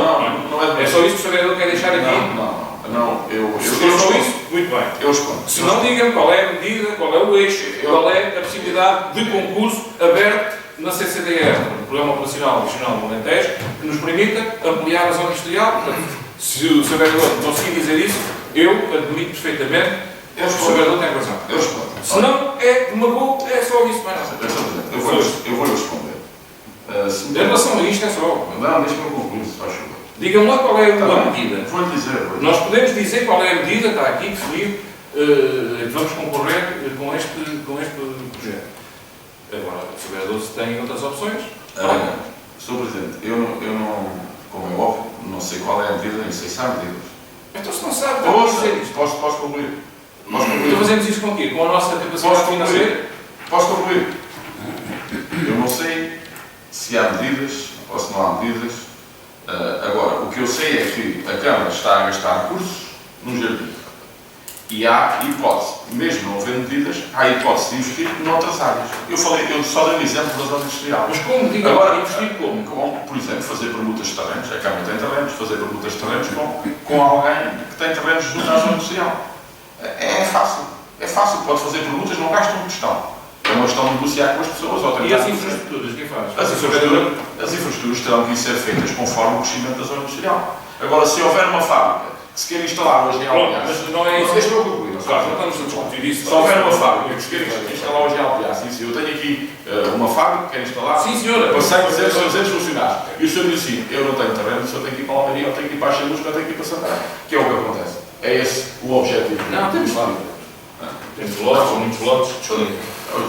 Não é. É só isso que o Sr. Vereador quer deixar aqui? Não. A Não, eu Se for só respondo. isso, muito bem. Eu respondo. Se não, diga-me qual é a medida, qual é o eixo, qual é a possibilidade de concurso aberto na CCDR, no Programa Operacional Regional do Alentejo, que nos permita ampliar a zona industrial. Portanto, se o Sr. Vereador conseguir dizer isso, eu admito perfeitamente que o Sr. Vereador tem razão. Eu respondo. Se não, é demagogo, é só isso, mais nada. Eu vou responder. Em relação a isto, é só. Não, deixa-me concluir, se faz favor. Diga-me lá qual é Tá a bem. medida. Vou-lhe dizer. Nós podemos dizer qual é a medida, está aqui definido, que vamos concorrer com este projeto. Agora, o Sr. Vereador, se tem outras opções, Sr. Presidente, eu não, como é óbvio, não sei qual é a medida, nem sei se há medidas. então se não sabe, está a dizer isto. Posso concluir? Então fazemos isso com o quê? Com a nossa capacidade financeira? Posso concluir? Eu não sei se há medidas ou se não há medidas. Agora, o que eu sei é que a Câmara está a gastar recursos no jardim. E há hipótese, mesmo não havendo medidas, há hipótese de investir noutras áreas. Eu só dei um exemplo da zona industrial. Mas como? Diga Agora, investir como? Por exemplo, fazer permutas de terrenos. A Câmara tem terrenos, fazer permutas de terrenos com alguém que tem terrenos junto à zona industrial. É fácil. É fácil. Pode fazer permutas, não gasta uma questão. É uma questão de negociar com as pessoas. Ou E as infraestruturas, quem faz? As infraestruturas terão que ser feitas conforme o crescimento da zona industrial. Agora, se houver uma fábrica que se queira instalar hoje em Alpiaço... Mas não é isso. Deixa-me concluir. Claro, não estamos a discutir isso. Se houver uma fábrica que se queira instalar hoje em Alpiaço, eu tenho aqui uma fábrica que quer instalar... Sim, senhora. Com 200 funcionários. E o senhor diz assim, eu não tenho terreno, o senhor tem que ir para a Almeria, eu tenho que ir para a Xaluz, eu tenho que ir para Santarém. Que é o que acontece. É esse o objetivo. Não, temos fábrica. Temos lotes, ou muitos lotes disponíveis.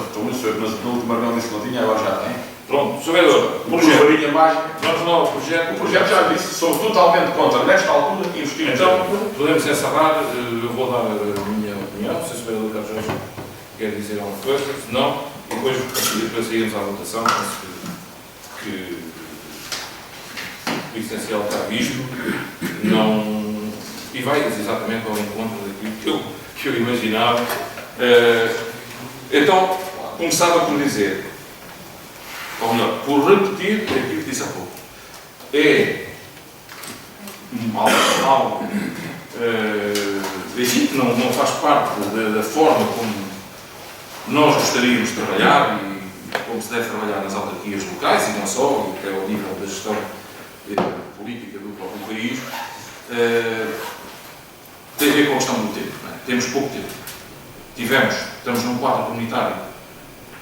Estou muito senhor, mas na última reunião disse que não tinha, agora já tem. Pronto, Sr. Vereador, O varinha mágica. vamos lá ao projeto. O projeto já disse, sou totalmente contra, nesta altura, investir em Então, podemos encerrar, eu vou dar a minha opinião, não sei se o Vereador Carlos Jorge quer dizer alguma coisa, se não, e depois saímos à votação, penso que o essencial está visto, não, e vai exatamente ao encontro daquilo que eu imaginava. Então, começava por dizer, ou melhor, por repetir aquilo que disse há pouco, é algo enfim, que não faz parte da forma como nós gostaríamos de trabalhar e como se deve trabalhar nas autarquias locais e não só, e até ao nível da gestão política do próprio país, tem a ver com a questão do tempo. Não é? Temos pouco tempo. Estamos num quadro comunitário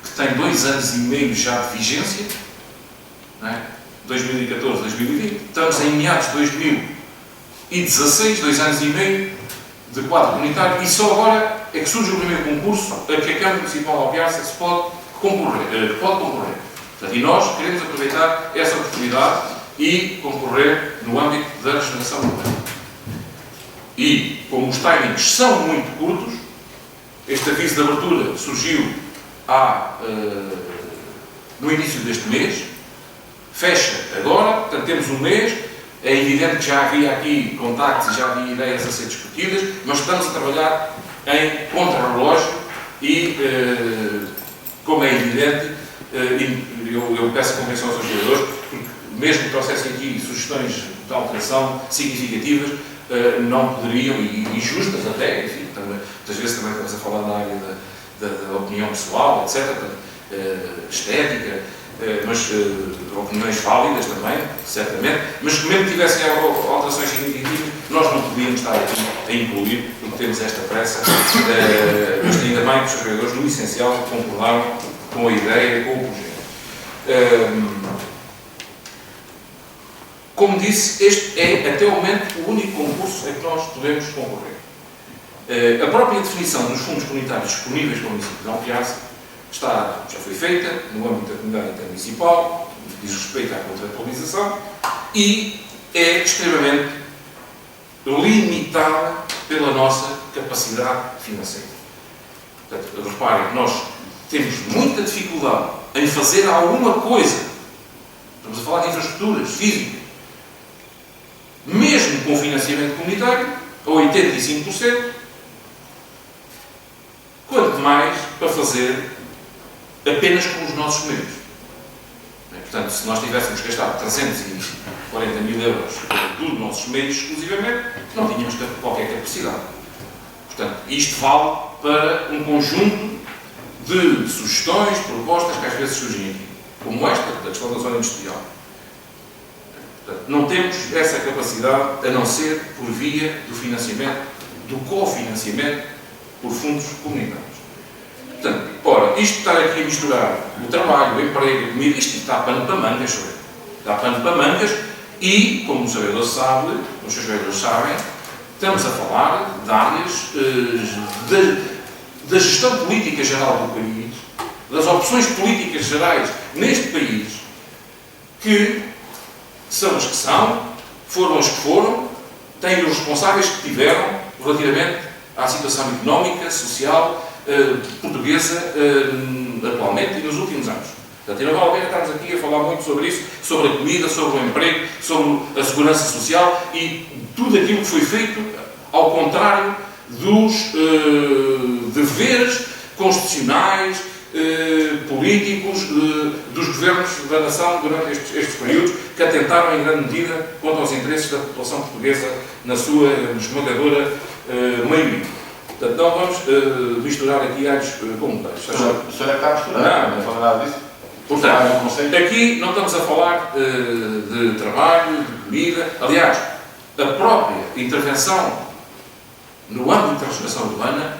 que tem 2 anos e meio já de vigência, não é? 2014, 2020, estamos em meados de 2016, 2 anos e meio de quadro comunitário, e só agora é que surge o primeiro concurso a que a Câmara Municipal de Alpiaça se pode concorrer. Portanto, e nós queremos aproveitar essa oportunidade e concorrer no âmbito da regeneração urbana. E, como os timings são muito curtos, este aviso de abertura surgiu no início deste mês, fecha agora, portanto temos um mês, é evidente que já havia aqui contactos e já havia ideias a ser discutidas, mas estamos a trabalhar em contra-relógio e, como é evidente, eu peço a compreensão aos vereadores, porque mesmo que trouxessem aqui sugestões de alteração significativas, não poderiam, e justas até, enfim, também, muitas vezes também estamos a falar na área da opinião pessoal, etc., estética, mas opiniões válidas também, certamente, mas que mesmo que tivessem alterações significativas, nós não podíamos estar aqui a incluir, porque temos esta pressa, mas ainda bem que os vereadores, no essencial, concordaram com a ideia e com o projeto. Como disse, este é, até o momento, o único concurso em que nós podemos concorrer. A própria definição dos fundos comunitários disponíveis para o município de Alpiaça já foi feita no âmbito da comunidade intermunicipal, diz respeito à contratualização, e é extremamente limitada pela nossa capacidade financeira. Portanto, reparem, nós temos muita dificuldade em fazer alguma coisa. Estamos a falar de infraestruturas físicas. Mesmo com financiamento comunitário, a 85%, quanto mais para fazer apenas com os nossos meios. Portanto, se nós tivéssemos gastado 340 mil euros dos nossos meios exclusivamente, não tínhamos qualquer capacidade. Portanto, isto vale para um conjunto de sugestões, propostas que às vezes surgem aqui, como esta, da questão da zona industrial. Portanto, não temos essa capacidade, a não ser por via do financiamento, do cofinanciamento por fundos comunitários. Portanto, ora, isto estar aqui a misturar o trabalho, o emprego, a comida, isto dá pano para mangas, senhor. Dá pano para mangas e, como os vereadores sabem, estamos a falar de áreas da gestão política geral do país, das opções políticas gerais neste país, que são as que são, foram as que foram, têm os responsáveis que tiveram relativamente à situação económica, social, portuguesa, atualmente e nos últimos anos. Portanto, não vale a pena estarmos aqui a falar muito sobre isso, sobre a comida, sobre o emprego, sobre a segurança social e tudo aquilo que foi feito ao contrário dos deveres constitucionais, políticos dos governos da nação durante estes períodos, que atentaram em grande medida contra os interesses da população portuguesa na sua esmagadora maioria. Portanto, não vamos misturar aqui alhos com peixes. O senhor é que está a misturar, não fala nada disso. Portanto, aqui não estamos a falar de trabalho, de comida. Aliás, a própria intervenção no âmbito da regeneração urbana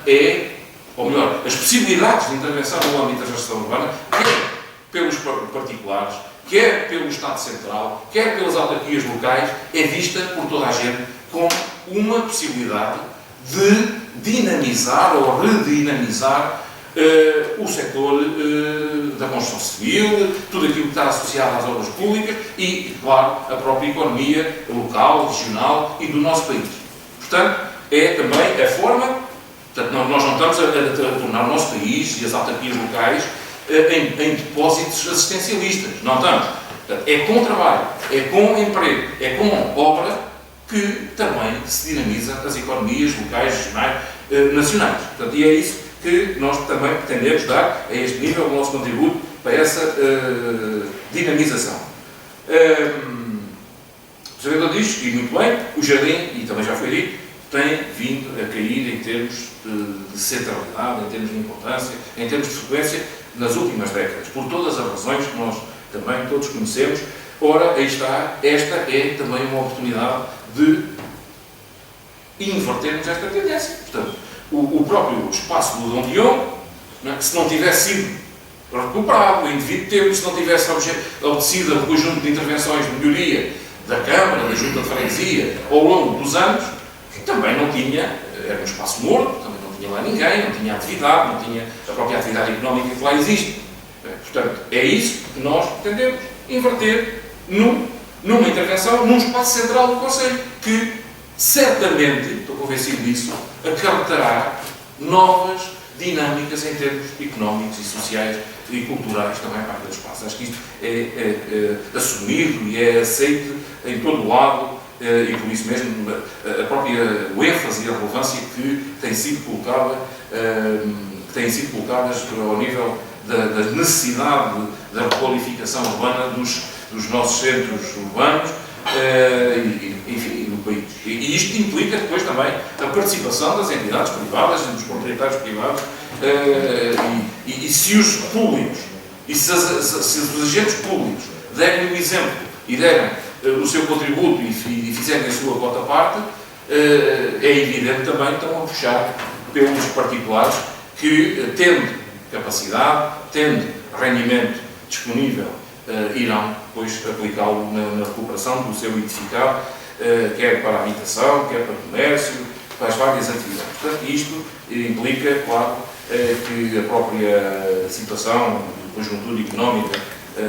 ou melhor, as possibilidades de intervenção no âmbito da regeneração urbana, quer pelos particulares, quer pelo Estado Central, quer pelas autarquias locais, é vista por toda a gente como uma possibilidade de dinamizar ou redinamizar o setor da construção civil, tudo aquilo que está associado às obras públicas e, claro, a própria economia local, regional e do nosso país. Portanto, é também a forma, portanto, nós não estamos a tornar o nosso país e as autarquias locais em depósitos assistencialistas. Não estamos. Portanto, é com trabalho, é com emprego, é com obra que também se dinamiza as economias locais, regionais, nacionais. Portanto, e é isso que nós também pretendemos dar a este nível o nosso contributo para essa dinamização. O senhor diz, e muito bem, o jardim, e também já foi dito, tem vindo a cair em termos de centralidade, em termos de importância, em termos de frequência nas últimas décadas, por todas as razões que nós também todos conhecemos. Ora, aí está, esta é também uma oportunidade de invertermos esta tendência. Portanto, o próprio espaço do Dom Diogo, que se não tivesse sido recuperado em devido tempo, se não tivesse obedecido a um conjunto de intervenções de melhoria da Câmara, da Junta de Freguesia, ao longo dos anos, também não tinha, era um espaço morto, também não tinha lá ninguém, não tinha atividade, não tinha a própria atividade económica que lá existe. Portanto, é isso que nós pretendemos inverter numa intervenção, num espaço central do Conselho, que certamente, estou convencido disso, acarretará novas dinâmicas em termos económicos e sociais e culturais também para aquele espaço. Acho que isto é assumido e é aceito em todo o lado e por isso mesmo a própria ênfase e a relevância que têm sido colocadas ao nível da necessidade da requalificação urbana dos nossos centros urbanos enfim, no país. E isto implica depois também a participação das entidades privadas, dos proprietários privados e se os públicos e se os agentes públicos derem o exemplo e derem o seu contributo e fizerem a sua cota parte, é evidente também que estão a puxar pelos particulares que, tendo capacidade, tendo rendimento disponível, irão depois aplicá-lo na recuperação do seu edificado, quer para a habitação, quer para o comércio, para as várias atividades. Portanto, isto implica, claro, que a própria situação, conjuntura económica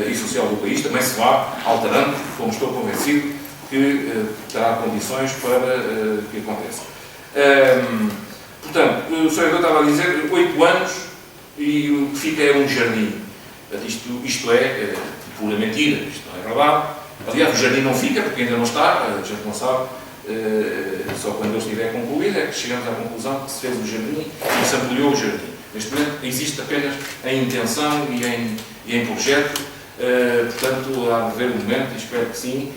e social do país também se vá alterando, como estou convencido que terá condições para que aconteça. Portanto, o Sr. estava a dizer 8 anos e o que fica é um jardim. Isto é pura mentira, isto não é verdade. Aliás, o jardim não fica, porque ainda não está, a gente não sabe, só quando ele estiver concluído é que chegamos à conclusão que se fez o jardim e se ampliou o jardim. Neste momento existe apenas em intenção e em projeto Portanto, há de haver um momento, e espero que sim,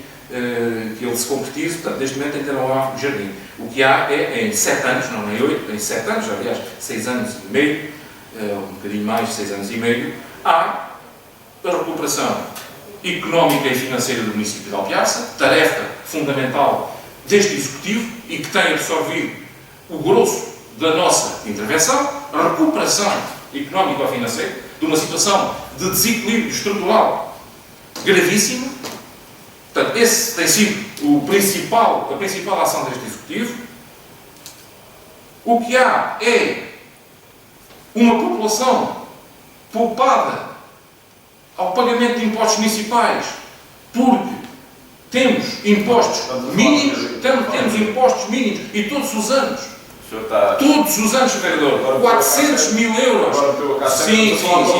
que ele se concretize. Portanto, neste momento ainda não há jardim. O que há é, em 7 anos, não em 8, em 7 anos, aliás, 6 anos e meio, um bocadinho mais de 6 anos e meio, há a recuperação económica e financeira do município de Alpiarça, tarefa fundamental deste Executivo e que tem absorvido o grosso da nossa intervenção, a recuperação económico-financeira de uma situação de desequilíbrio estrutural gravíssima. Portanto, esse tem sido a principal ação deste Executivo. O que há é uma população poupada ao pagamento de impostos municipais, porque temos impostos mínimos, temos impostos mínimos, e todos os anos, todos os anos, vereador, 400 mil euros. Sim, estamos.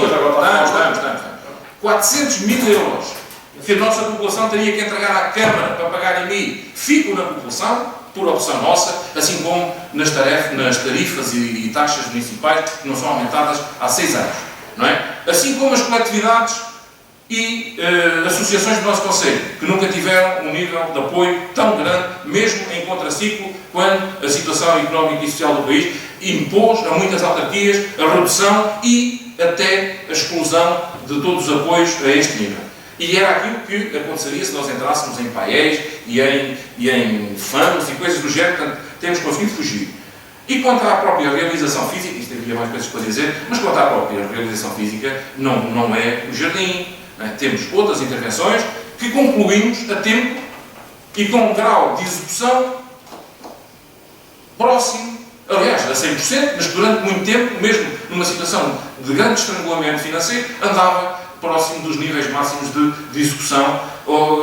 400 mil euros que a nossa população teria que entregar à Câmara para pagar IMI, ficam na população, por opção nossa, assim como nas tarifas e taxas municipais que não são aumentadas há 6 anos. Não é? Assim como as coletividades e associações do nosso Conselho, que nunca tiveram um nível de apoio tão grande, mesmo em contraciclo, quando a situação económica e social do país impôs a muitas autarquias a redução e até a exclusão de todos os apoios a este nível. E era aquilo que aconteceria se nós entrássemos em paiéis e em FAMs e coisas do género. Portanto, temos conseguido fugir. E quanto à própria realização física, isto havia mais coisas para dizer, mas quanto à própria realização física, não é o jardim. Não é? Temos outras intervenções que concluímos a tempo e com um grau de execução próximo, aliás, a 100%, mas durante muito tempo, mesmo numa situação de grande estrangulamento financeiro, andava próximo dos níveis máximos de execução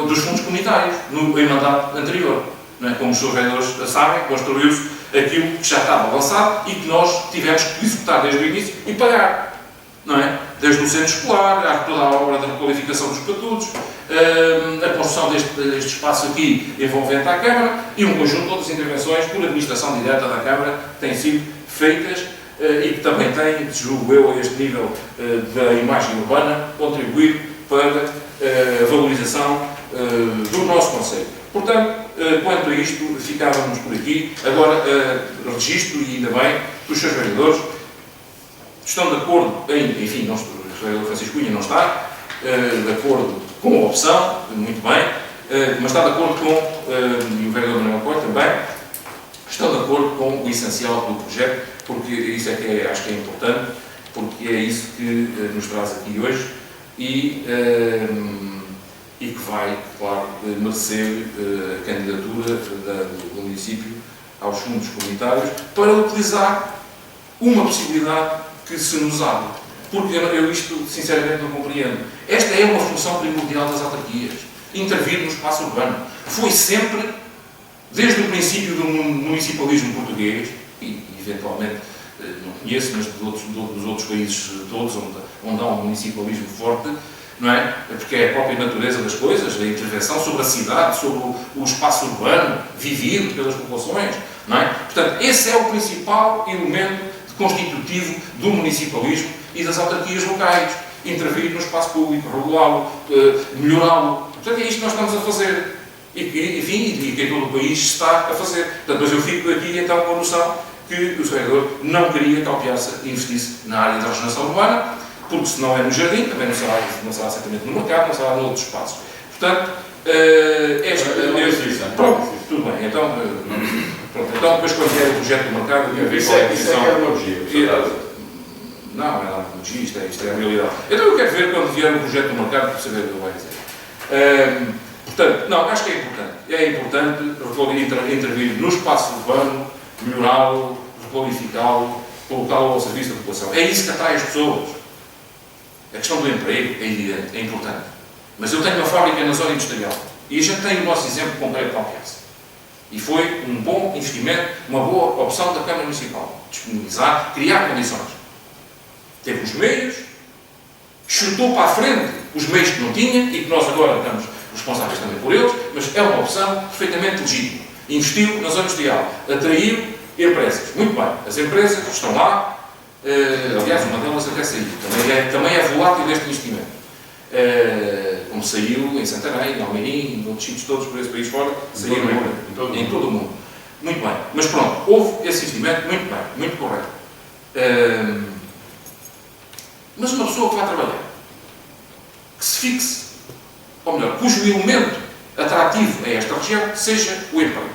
dos fundos comunitários, em mandato anterior. Não é? Como os seus vereadores sabem, construiu-se aquilo que já estava avançado e que nós tivemos que executar desde o início e pagar. Não é? Desde o centro escolar, toda a obra da requalificação dos estatutos, a construção deste espaço aqui envolvente à Câmara e um conjunto de outras intervenções por administração direta da Câmara que têm sido feitas e que também têm, julgo eu, a este nível da imagem urbana, contribuído para a valorização do nosso Conselho. Portanto, quanto a isto, ficávamos por aqui. Agora, registro, e ainda bem, que os seus vereadores estão de acordo enfim, o vereador Francisco Cunha não está de acordo com a opção, muito bem, mas está de acordo com, e o vereador Manuel Coelho também, estão de acordo com o essencial do projeto, porque isso é que acho que é importante, porque é isso que nos traz aqui hoje e que vai, claro, merecer a candidatura do município aos fundos comunitários para utilizar uma possibilidade que se nos abre. Porque eu isto, sinceramente, não compreendo. Esta é uma função primordial das autarquias. Intervir no espaço urbano. Foi sempre, desde o princípio do municipalismo português, e eventualmente, não conheço, mas dos outros países todos, onde há um municipalismo forte, não é? Porque é a própria natureza das coisas, a intervenção sobre a cidade, sobre o espaço urbano, vivido pelas populações, não é? Portanto, esse é o principal elemento constitutivo do municipalismo e das autarquias locais. Intervir no espaço público, regulá-lo, melhorá-lo. Portanto, é isto que nós estamos a fazer. E que em todo o país está a fazer. Portanto, mas eu fico aqui então com a noção que o vereador não queria que a Alpiarça investisse na área da regeneração urbana, porque se não é no jardim, também não será certamente no mercado, não será noutros espaços. Portanto, pronto, tudo bem. Então, depois quando vier o projeto do mercado, eu ver qual é a posição. Isso é demagogia. Não, é demagogia, isto é a realidade. Então eu quero ver quando vier o projeto do mercado para saber o que ele vai dizer. Portanto, não, acho que é importante. É importante intervir no espaço urbano, melhorá-lo, requalificá-lo, colocá-lo ao serviço da população. É isso que atrai as pessoas. A questão do emprego é evidente, é importante. Mas eu tenho uma fábrica na zona industrial e a gente tem o nosso exemplo concreto de Alpiarça. E foi um bom investimento, uma boa opção da Câmara Municipal. Disponibilizar, criar condições. Teve os meios, chutou para a frente os meios que não tinha e que nós agora estamos responsáveis também por eles, mas é uma opção perfeitamente legítima. Investiu na zona industrial, atraiu empresas. Muito bem, as empresas estão lá, aliás, uma delas até saiu, também é volátil este investimento. como saiu em Santarém, em Almeirim, em outros sítios todos por esse país fora, saíram em todo o mundo. Muito bem. Mas pronto, houve esse investimento, muito bem, muito correto. Mas uma pessoa que vai trabalhar, que se fixe, ou melhor, cujo elemento atrativo a esta região seja o emprego.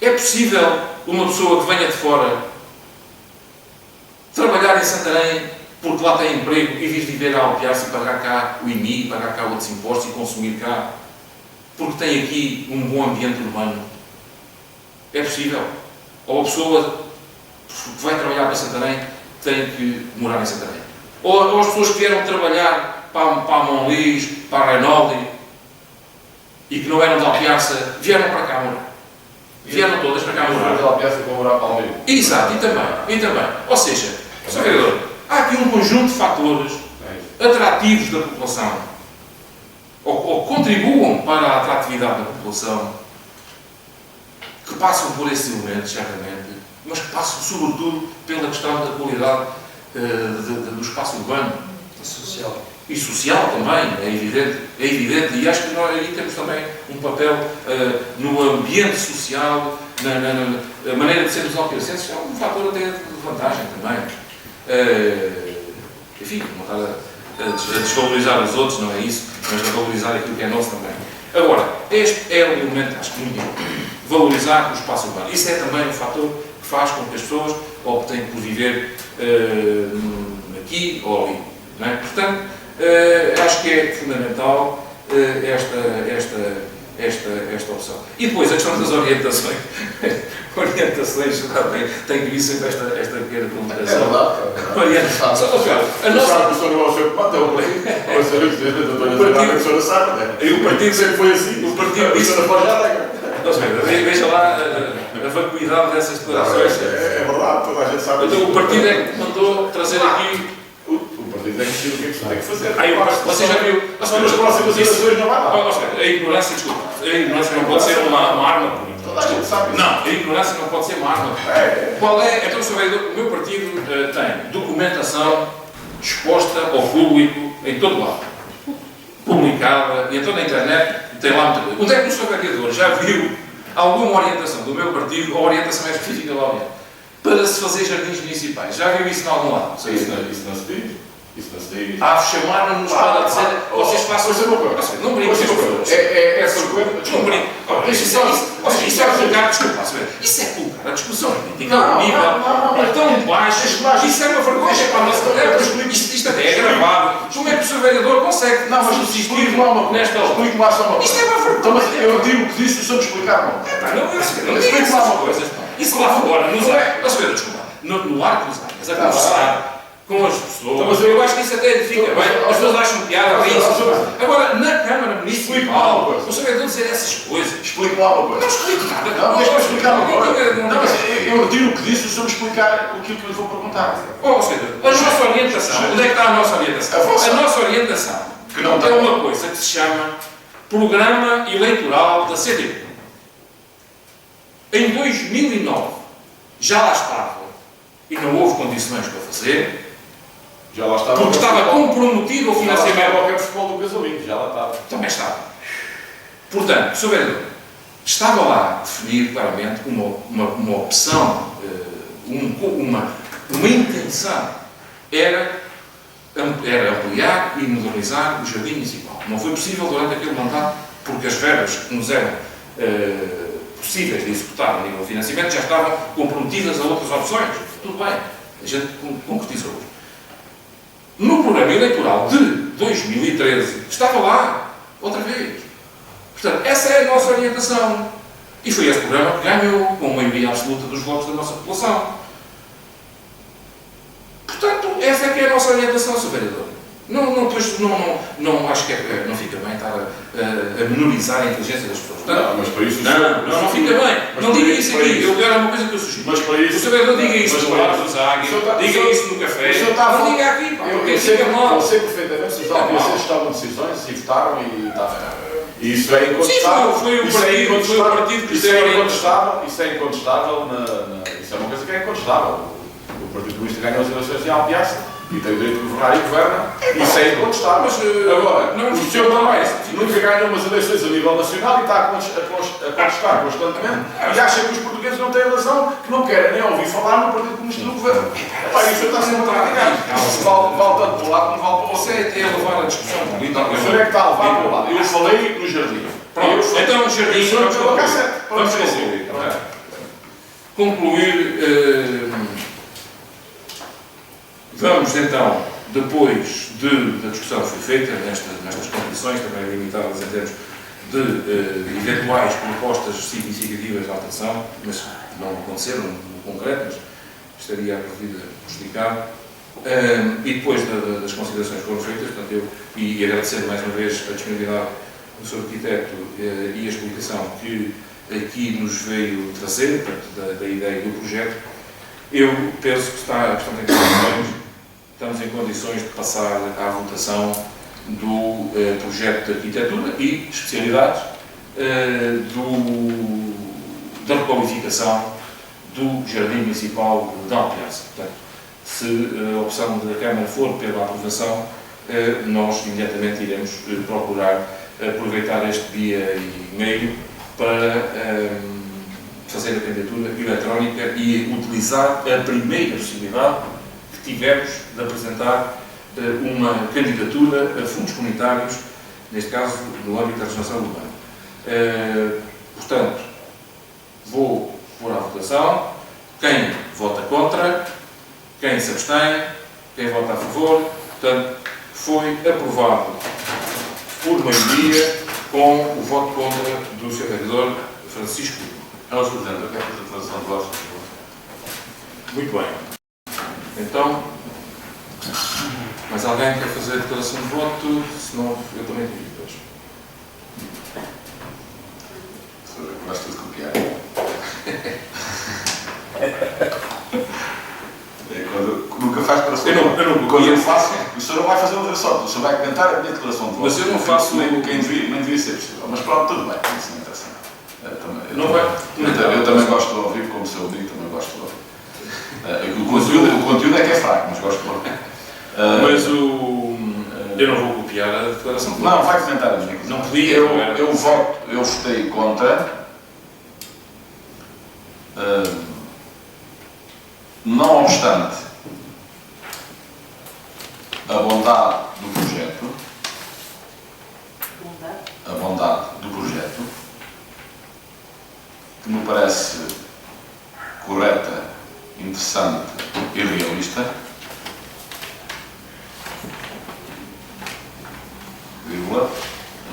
É possível uma pessoa que venha de fora trabalhar em Santarém porque lá tem emprego e vir viver a Alpiarça e pagar cá o IMI, pagar cá outros impostos e consumir cá porque tem aqui um bom ambiente urbano? É possível? Ou a pessoa que vai trabalhar para Santarém tem que morar em Santarém? Ou as pessoas que vieram trabalhar para a Monlis, para a Renault e que não eram de Alpiarça, vieram para cá morar. Vieram todas para cá morar. Exato, e também. Ou seja, Sr. Vereador, há aqui um conjunto de fatores atrativos da população, ou contribuam para a atratividade da população, que passam por esses elementos, certamente, mas que passam, sobretudo, pela questão da qualidade do espaço urbano. Social. E social também, é evidente, e acho que nós aí temos também um papel no ambiente social, na maneira de sermos alpiacenses, é um fator até de vantagem também. Enfim, não estar a desvalorizar os outros, não é isso, mas a valorizar aquilo que é nosso também. Agora, este é um elemento, acho que muito importante, valorizar o espaço urbano. Isso é também um fator que faz com que as pessoas optem por viver aqui ou ali. Não é? Portanto, acho que é fundamental esta opção. E depois, a questão das orientações. Orientações, tem que vir sempre esta pequena colocação. É verdade. Orientações. A nossa pessoa não é o seu comando, é o partido sabe, o partido sempre foi assim. O partido disse. Veja lá a vacuidade dessas declarações. É verdade, toda a gente sabe. Então, o partido é que mandou trazer aqui. O partido é que decide o que é que se tem que fazer. Você já viu? Nas próximas eleições não vai dar. A ignorância, desculpa. A ignorância não pode ser uma arma. Toda a gente sabe. Não, a ignorância não pode ser uma arma. Qual é? Então, Sr. Vereador, o meu partido tem documentação exposta ao público em todo lado. Publicada, e então na internet tem lá muita coisa. Onde é que o Sr. Vereador já viu alguma orientação do meu partido, a orientação é específica lá dentro, para se fazer jardins municipais? Já viu isso em algum lado? Isso não se diz. Isso não se diz. Chamaram-nos para dizer, vocês façam... Não brinquem com as pessoas. É frequente. Não brinquem. Isso é colocar, desculpa, isso é colocar a discussão política a um nível tão baixo. Isso é uma vergonha para a nossa época. Isto até é gravado. Como é que o Sr. Vereador consegue subsistir nesta hora? Explique-me lá só uma coisa. Isto é uma vergonha. Eu digo o que disse, o senhor me explicar. Não diga essas coisas. Isso lá fora, desculpa, no Arco dos Anjos, a conversar com as pessoas. Eu acho que isso até edifica bem. As pessoas acham piada para isso. Agora, na Câmara Municipal, o Sr. Vereador dizer essas coisas. Explique-me lá uma coisa. Não explico nada. Não, deixa-me explicar uma coisa. Não, mas eu retiro o que disse, o senhor me explicar aquilo que eu lhe vou perguntar. A nossa orientação, onde é que está a nossa orientação? A nossa orientação é uma coisa que se chama Programa Eleitoral da CDU. Em 2009, já lá estava, e não houve condições para fazer, já lá estava. porque estava comprometido o financiamento. Já lá estava o futebol do Gasolino, já lá estava. Também estava. Portanto, Sr. Vereador, estava lá definido claramente uma opção, uma intenção, era ampliar e modernizar o Jardim Municipal. Não foi possível durante aquele mandato, porque as verbas que nos eram possíveis de executar a nível de financiamento já estavam comprometidas a outras opções. Tudo bem, a gente concretizou. No programa eleitoral de 2013, estava lá, outra vez. Portanto, essa é a nossa orientação. E foi esse programa que ganhou, com a maioria absoluta dos votos da nossa população. Portanto, essa é que é a nossa orientação, Sr. Vereador. Não acho que não fica bem estar a menorizar a inteligência das pessoas. Não, mas para isso... Não fica bem. Não diga isso aqui. Era uma coisa que eu sugiro. Mas para isso... O Sr. Vereador diga isso no Largo dos Águias, diga isso no café. Não diga aqui, porque fica mal. Eu sei perfeitamente se os alpiacenses estavam decisões e votaram e estava... E isso é incontestável. Sim, foi o partido que isso é incontestável. Isso é incontestável. Isso é uma coisa que é incontestável. O Partido Comunista ganhou as eleições em Alpiaça E tem o direito de governar e governa, e sei onde está, mas agora, não, o senhor também nunca ganha umas eleições a nível nacional e está a contestar constantemente e acha que os portugueses não têm razão, que não querem nem ouvir falar no Partido Comunista do Governo. Epá, isso está sempre a criticar. Vale tanto para um lado como vale para o outro. Você é levar a discussão política. O senhor é que está a levar para o lado. Eu falei no jardim. Pronto, então no jardim Vamos concluir. Concluir. Vamos então, depois da discussão que foi feita, nestas condições, também limitadas em termos de eventuais propostas significativas de alteração, mas não aconteceram no concreto, mas estaria a prejudicar. E depois das considerações que foram feitas, portanto, e agradecendo mais uma vez a disponibilidade do Sr. Arquiteto e a explicação que aqui nos veio trazer, portanto, da ideia do projeto, eu penso que estamos em condições de passar à votação do projeto de arquitetura e especialidades da requalificação do Jardim Municipal de Alpiaça. Portanto, se a opção da Câmara for pela aprovação, nós imediatamente iremos procurar aproveitar este dia e meio para fazer a candidatura eletrónica e utilizar a primeira possibilidade que tivemos de apresentar uma candidatura a fundos comunitários, neste caso no âmbito da regeneração urbana. Portanto, vou pôr à votação. Quem vota contra, quem se abstém, quem vota a favor. Portanto, foi aprovado por maioria com o voto contra do Sr. Vereador Francisco. Senhor Presidente, eu quero fazer a declaração de votos. Muito bem. Então, mais alguém quer fazer a declaração de voto? Se não, eu também digo depois. Gosto de copiar. Nunca faz declaração de voto. Eu não Quando eu faço, o senhor não vai fazer outra sorte. O senhor vai cantar a minha declaração de voto. Mas eu não faço... Nem devia ser possível. Mas pronto, tudo bem. Isso não interessa. Eu também gosto de ouvir, como seu amigo, também gosto de ouvir. O conteúdo é que é fraco, mas gosto de ouvir. Mas eu não vou copiar a declaração de voto. Não, vai comentar a minha. Não podia. Eu votei contra. Não obstante a bondade do projeto, que me parece correta, interessante e realista, vírgula,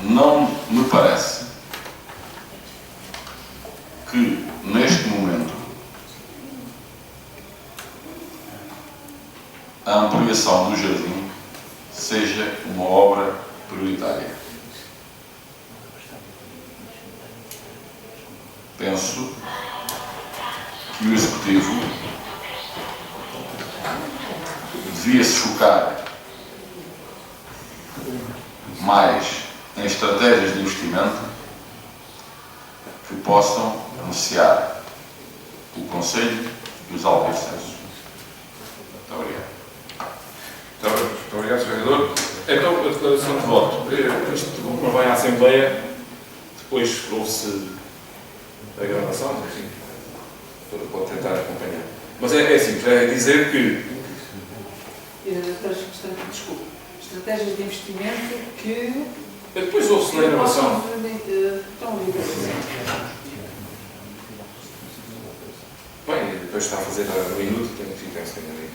não me parece que neste momento a ampliação do jardim seja uma obra prioritária. Penso que o Executivo devia se focar mais em estratégias de investimento que possam beneficiar o Conselho e os alpestres. Muito obrigado. Muito obrigado, Sr. Vereador. Então, a declaração de voto. Isto convém à Assembleia, depois ouve-se a gravação, enfim, pode tentar acompanhar. Mas é simples, é dizer que... Desculpe. Estratégias de investimento que... Depois ouve-se na gravação. Bem, depois está a fazer a minuto, tem que ficar se calhar aí.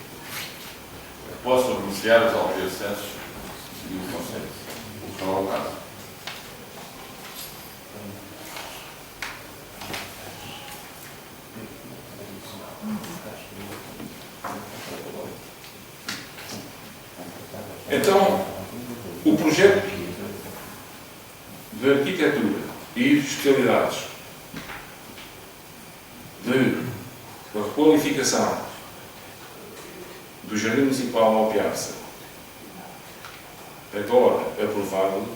Posso beneficiar os alpestres e o Conselho. O que não é o caso. Então, o projeto de arquitetura e especialidades de requalificação do Jardim Municipal de Alpiaça, agora aprovado,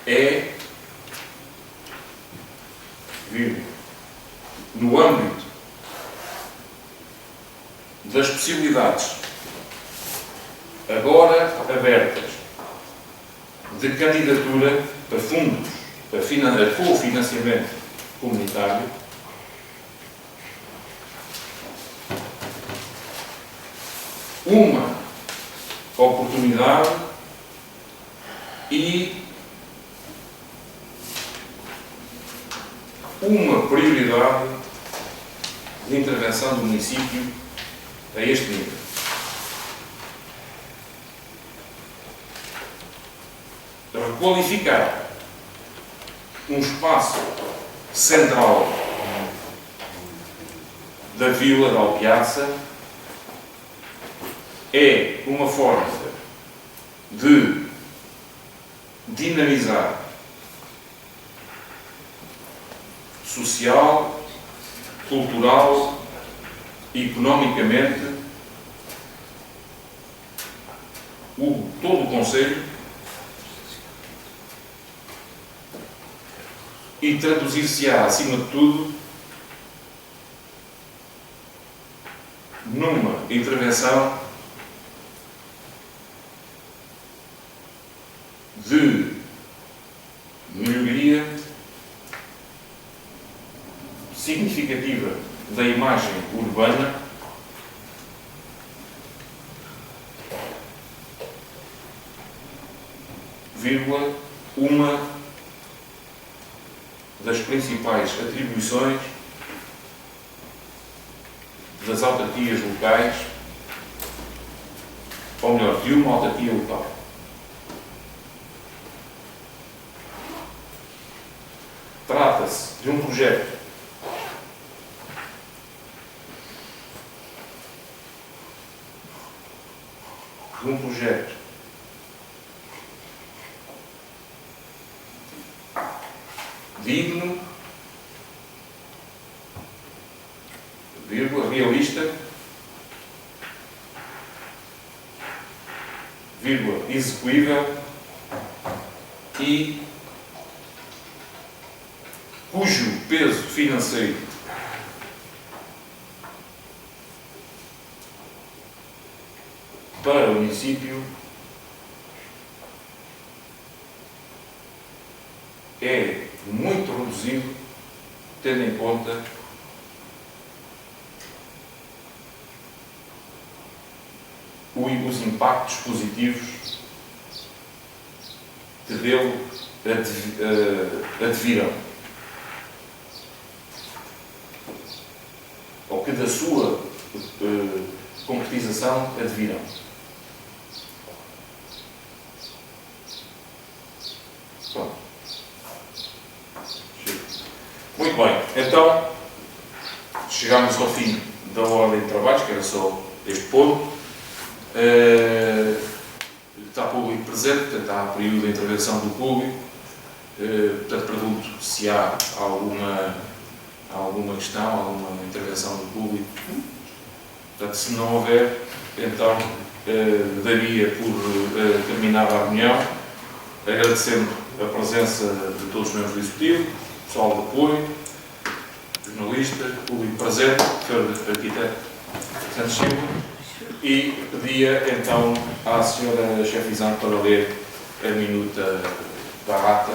é, no âmbito das possibilidades agora abertas de candidatura para fundos para cofinanciamento comunitário, uma oportunidade e uma prioridade de intervenção do município a este nível. Requalificar um espaço central da Vila da Alpiaça é uma forma de dinamizar social, cultural e economicamente todo o concelho e traduzir-se-á, acima de tudo, numa intervenção de melhoria significativa da imagem urbana, vírgula, uma das principais atribuições das autarquias locais, ou melhor, de uma autarquia local. Trata-se de um projeto digno, vírgula, realista, vírgula, execuível e cujo peso financeiro para o município é muito reduzido, tendo em conta os impactos positivos que dele advirão, ou que da sua concretização advirão. Pronto. Muito bem, então chegámos ao fim da ordem de trabalhos, que era só este ponto. Está público presente, portanto há período de intervenção do público. Portanto, pergunto se há alguma questão, alguma intervenção do público. Portanto, se não houver, então daria por terminada a reunião, agradecendo a presença de todos os membros do Executivo, pessoal de apoio, jornalistas, público presente, Sr. Arquiteto Santos Silva, e pedia então à Sra. Chefizante para ler a minuta da ata